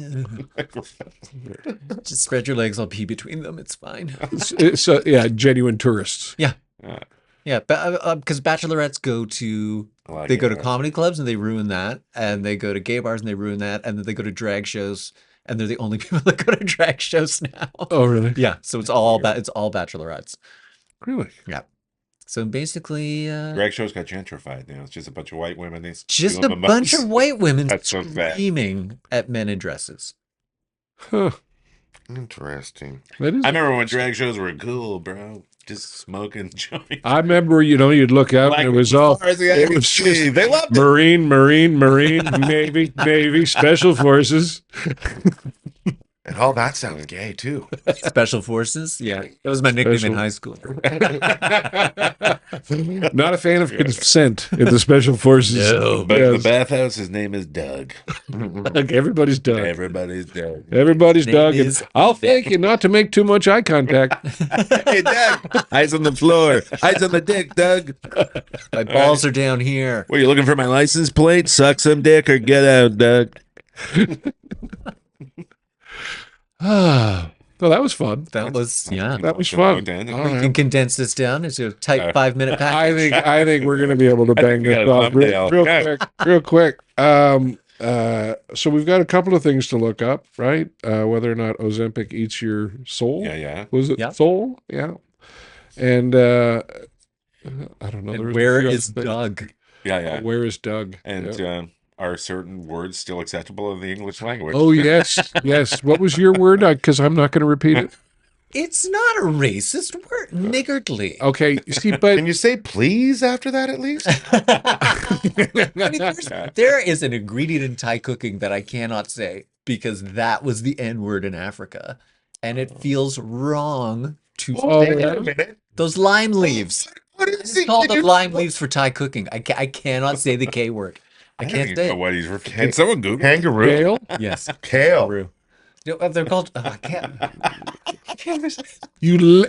just spread your legs. I'll pee between them. It's fine. Yeah, genuine tourists. Yeah, because bachelorettes go to they go to comedy clubs and they ruin that, and they go to gay bars and they ruin that, and then they go to drag shows, and they're the only people that go to drag shows now. Oh, really? Yeah, so it's all bachelorettes. Really? Yeah. So basically, Drag shows got gentrified now. It's just a bunch of white women. just a bunch of white women That's so sad. screaming at men in dresses. Huh. Interesting. That is. I remember when drag shows were cool, bro. Just smoking joints. I remember, you'd look out and it was all. It was just they loved it. Marine, Navy, Special Forces. And all that sounds gay too. Special Forces? Yeah. That was my nickname Special- in high school. Not a fan of consent in the Special Forces. No. But in the Yes. bathhouse, his name is Doug. Like everybody's Doug. Everybody's Doug. Everybody's Name Doug. And is I'll thank you not to make too much eye contact. Hey, Doug. Eyes on the floor. Eyes on the dick, Doug. My balls are down here. What, are you looking for my license plate? Suck some dick or get out, Doug. Ah, well, that was fun. That was, yeah. That was fun. Dan. All We right. can condense this down into a tight 5-minute package. I think we're going to be able to bang we got this a off real thumbnail. quick. So we've got a couple of things to look up, right? Whether or not Ozempic eats your soul. Yeah. Was it Yeah. soul? Yeah. And I don't know. there And was a where few is other things. Doug? Yeah. Where is Doug? And Yeah. are certain words still acceptable in the English language? Oh yes, yes. What was your word? Because I'm not going to repeat it. It's not a racist word. Niggardly. Okay. See, but Can you say please after that at least? I mean, there is an ingredient in Thai cooking that I cannot say because that was the N word in Africa. And it feels wrong to Oh, say yeah. Wait a minute. those lime leaves. What is It's it? called Did the you- lime leaves for Thai cooking. I cannot say the K word. I don't can't even say know it. what he's referring. Can someone Google? Kangaroo. Kale. Yes. Kale. Peru. They're called. Oh, I can't.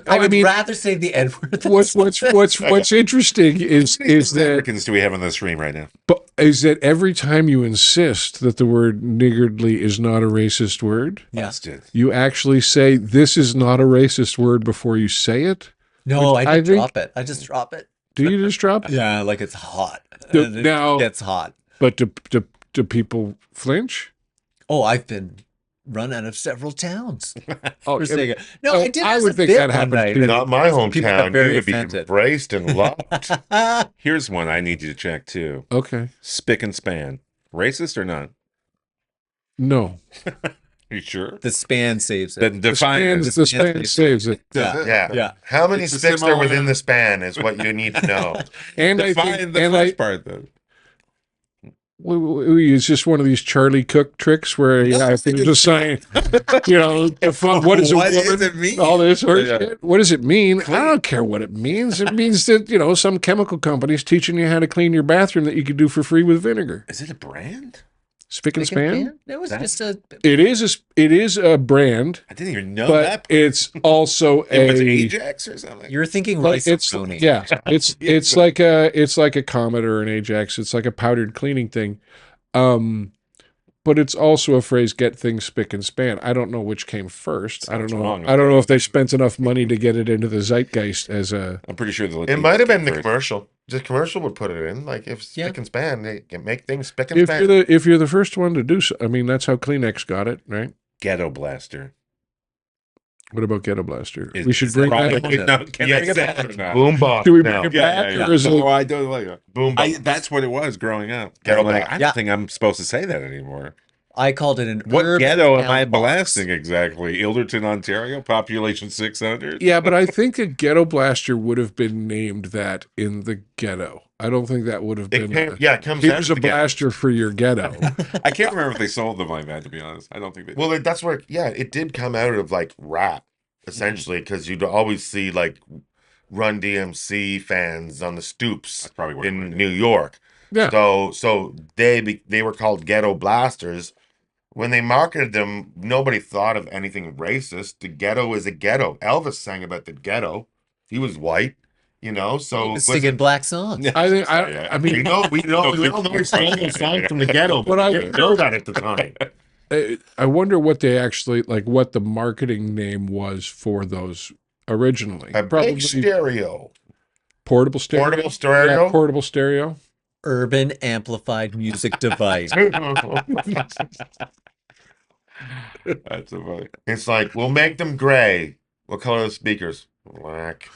I would rather say the N word. What's interesting is that Americans do we have on the stream right now? every time you insist that the word niggardly is not a racist word, Yeah. Busted. you actually say this is not a racist word before you say it. No, Which I I just think- drop it. I just drop it. Do you just drop it? Yeah, like it's hot. Do- And it now- gets hot. But do people flinch? Oh, I've been run out of several towns. Oh, for saying it. No, oh, I did. I this would a think bit that one happens night. too. Not my People got hometown. very You would be offended. embraced and loved. Here's one I need you to check too. Okay. Spick and span. Racist or not? No. You sure? The span saves it. Then define it. The span saves it. Yeah. Yeah. Yeah. How many It's a sticks are similar- within the span is what you need to know. And I Define think, the and first part though. it's just one of these Charlie Cook tricks where I think there's a sign, what is a What woman? does it mean? All this horse Yeah. shit. What does it mean? I don't care what it means. It means that, some chemical company's teaching you how to clean your bathroom that you could do for free with vinegar. Is it a brand? Spick and span? It was That's- just a. It is a brand, I didn't even know but that. it's also It was a Ajax or something. You're thinking like rice it's roni. yeah, it's like a Comet or an Ajax. It's like a powdered cleaning thing. But it's also a phrase, get things spick and span. I don't know which came first. I don't Sounds know. wrong. I don't know if they spent enough money to get it into the zeitgeist as a. I'm pretty sure It might have been the first. commercial. The commercial would put it in. Like if Yeah. spick and span, they can make things spick and If span. you're the first one to do so, I mean that's how Kleenex got it, right? Ghetto Blaster. What about Ghetto Blaster? Is- We should is bring that- that. No, can Yes, I get that or not? Boombox. Do we now. bring it back, or is it? Oh, I don't like it. Boombox. That's what it was growing up. Ghetto I'm like, Blaster. I don't Yeah. think I'm supposed to say that anymore. I called it an What urban ghetto am I outbox. blasting exactly? Ilderton, Ontario, population 600. Yeah, but I think a ghetto blaster would have been named that in the ghetto. I don't think that would have been. It comes out Here's of a the ghetto. blaster for your ghetto. I can't remember if they sold them like that. To be honest, I don't think they. Well, that's where, it did come out of like rap, essentially, because you'd always see like Run DMC fans on the stoops That's probably where in New York. Yeah. So they were called ghetto blasters. When they marketed them, nobody thought of anything racist. The ghetto is a ghetto. Elvis sang about the ghetto. He was white, So Singing black songs. I think. I mean, we all know he's singing a song from the ghetto, but I didn't know that at the time. I wonder what they actually what the marketing name was for those originally. A big stereo. Portable stereo. Portable stereo. Yeah, portable stereo. Urban amplified music device. That's so funny. It's like, we'll make them gray. What color are the speakers? Black.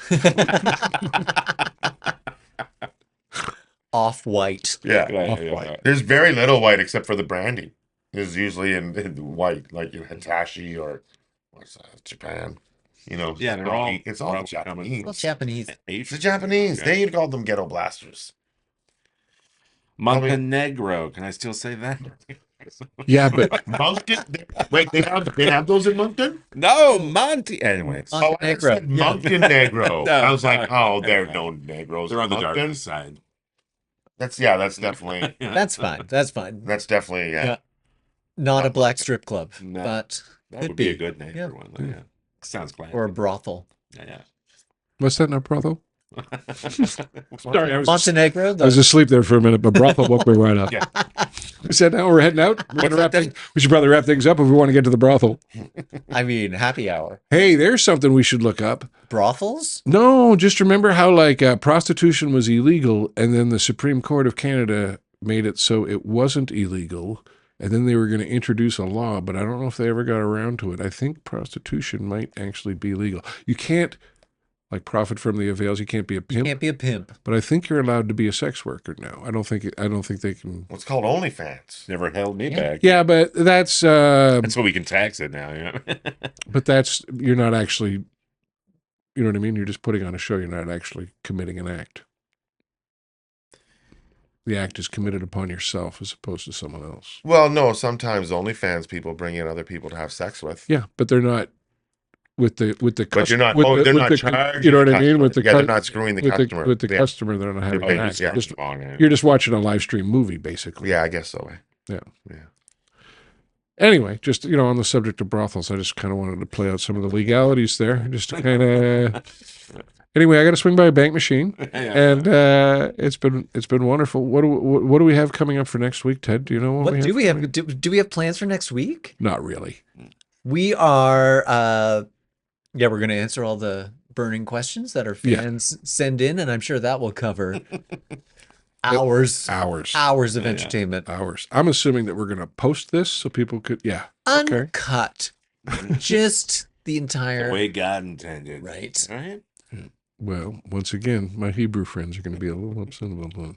Off-white. Yeah. There's very little white except for the branding. There's usually in white, like in Hitachi or what's that, Japan. Yeah, it's all Japanese. Well, Japanese. It's the Japanese. Okay. They called them ghetto blasters. Montenegro. Can I still say that? Yeah, but Moncton? Wait, they have those in Moncton? No, Monty. Anyways, Montenegro. I said Montenegro. No, I was like, no. there are no Negros. they're on the Moncton? dark side. That's definitely That's fine. That's fine. that's definitely Yeah. Not a black strip club, No. but That could would be a be. good name Yeah. for one. Yeah. Sounds classy. Or a brothel. Yeah. what's that, not brothel? Sorry, I was Montenegro. I was asleep there for a minute, but brothel woke me right up. Yeah. We said, now we're heading out. We're gonna wrap things. We should probably wrap things up if we want to get to the brothel. I mean, happy hour. Hey, there's something we should look up. Brothels? No, just remember how prostitution was illegal, and then the Supreme Court of Canada made it so it wasn't illegal, and then they were going to introduce a law, but I don't know if they ever got around to it. I think prostitution might actually be legal. You can't profit from the avails. You can't be a You pimp, can't be a pimp. but I think you're allowed to be a sex worker now. I don't think they can. what's called OnlyFans. Never held me Yeah. back. Yeah, but that's That's what we can tax it now. but you're not actually. You know what I mean? You're just putting on a show. You're not actually committing an act. The act is committed upon yourself as opposed to someone else. Well, no, sometimes OnlyFans people bring in other people to have sex with. Yeah, but they're not with the But you're not. with They're with not the- charging. You know what the I mean? With the customer. cu- they're not screwing the with customer. with the yeah. customer, they're not having They an pay- act. yeah. You're just watching a live stream movie, basically. Yeah, I guess so. Anyway, just on the subject of brothels, I just kind of wanted to play out some of the legalities there, just to kind of. Anyway, I got to swing by a bank machine, and it's been wonderful. What do we have coming up for next week, Ted? Do you know What do we have? Do we have plans for next week? Not really. We are. We're going to answer all the burning questions that our fans send in, and I'm sure that will cover hours of entertainment. Hours. I'm assuming that we're going to post this so people could. Yeah. Okay. Uncut. Just the entire. The way God intended. Right. Right? Well, once again, my Hebrew friends are going to be a little upset about that.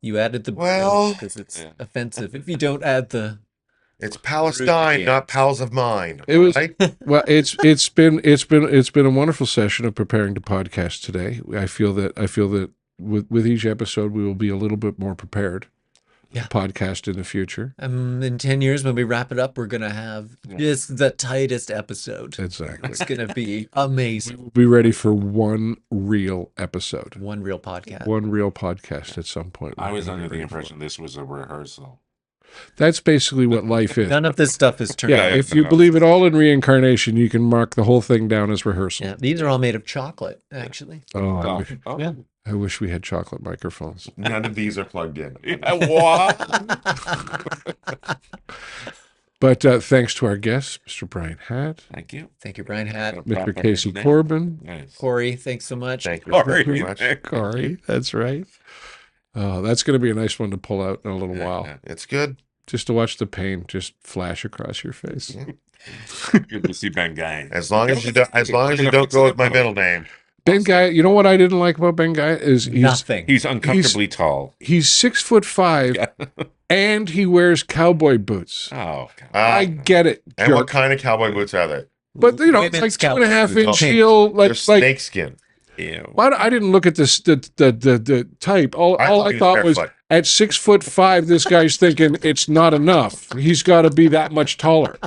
You added the Well- because it's offensive if you don't add the. It's Palestine, not pals of mine. It was right? well. It's been a wonderful session of preparing to podcast today. I feel that with each episode we will be a little bit more prepared. Yeah. To podcast in the future. In 10 years, when we wrap it up, we're gonna have just the tightest episode. Exactly. It's gonna be amazing. We'll be ready for one real episode. One real podcast. One real podcast at some point. I was We're under the ready for impression this was a rehearsal. it. That's basically what life is. None of this stuff is turned. Yeah, out. if you believe at all in reincarnation, you can mark the whole thing down as rehearsal. Yeah, these are all made of chocolate, actually. Oh, Yeah. I wish we had chocolate microphones. None of these are plugged in. What? But thanks to our guests, Mr. Brian Hatt, Thank you. Thank you, Brian Hatt. Mr. Casey Corbin, Nice. Corey, thanks so much. Thank you Sorry. very much. Corey. That's right. That's going to be a nice one to pull out in a little while. It's good. Just to watch the pain just flash across your face. Good to see Ben Guy. As long as you don't go with my middle name. Ben Guy, you know what I didn't like about Ben Guy is Nothing. He's uncomfortably tall. he's 6'5", and he wears cowboy boots. Oh, God. I get it. And what jerk. kind of cowboy boots are they? But it's like Women's 2.5 inch Pink. heel, They're like snakeskin. Ew. Why I didn't look at this the type. All I he thought was barefoot. at 6'5", this guy's thinking it's not enough. He's got to be that much taller.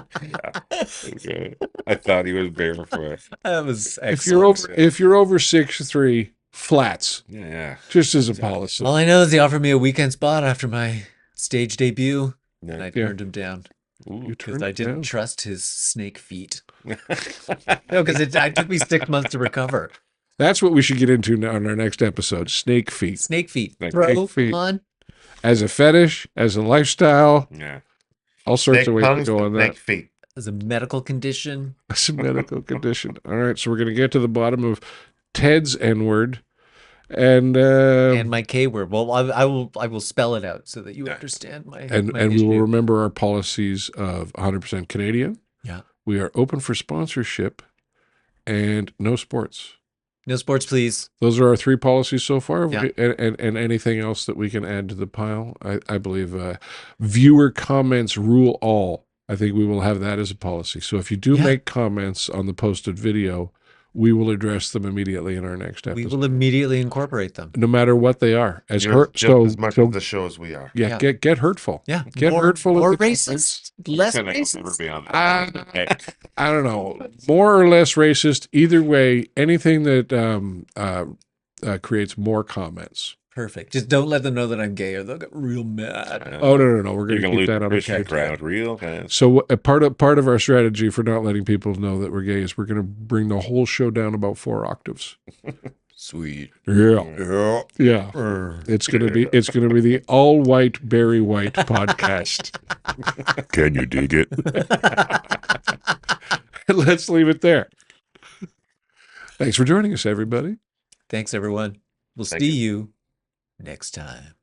Okay. I thought he was barefoot. That was If you're excellent. over 6'3", flats, Yeah. just as a policy. All I know is he offered me a weekend spot after my stage debut, and I Yeah. turned him down You because turned I it didn't down. trust his snake feet. No, because it took me 6 months to recover. That's what we should get into now in our next episode: snake feet Snake feet. Snake Bro, feet. come on. as a fetish, as a lifestyle, Yeah. all sorts Snake of ways to tongues, go on snake that. feet. As a medical condition. It's a medical condition. All right, so we're going to get to the bottom of Ted's N-word, and My K word. Well, I will spell it out so that you understand my and my we will issue. remember our policies of 100% Canadian. Yeah. We are open for sponsorship and no sports. No sports, please. Those are our 3 policies so far. Yeah. And anything else that we can add to the pile. I believe viewer comments rule all. I think we will have that as a policy. So if you do Yeah. make comments on the posted video, we will address them immediately in our next We episode. will immediately incorporate them. No matter what they are. As You're hurt just as much so of the show as we are. yeah, Yeah. get hurtful. Yeah. Get more, hurtful More at the racist. Less I'll never racist. be on Ah, that. Hey, I don't know, more or less racist. Either way, anything that creates more comments. Perfect. Just don't let them know that I'm gay or they'll get real mad. Oh no, we're you're going to gonna keep lose that on a Christian tight crowd real fast. So part of our strategy for not letting people know that we're gay is we're going to bring the whole show down about 4 octaves. Sweet. Yeah, yeah. It's gonna be the all white Barry White podcast. Can you dig it? Let's leave it there. Thanks for joining us, everybody. Thanks, everyone. We'll Thank see you next time.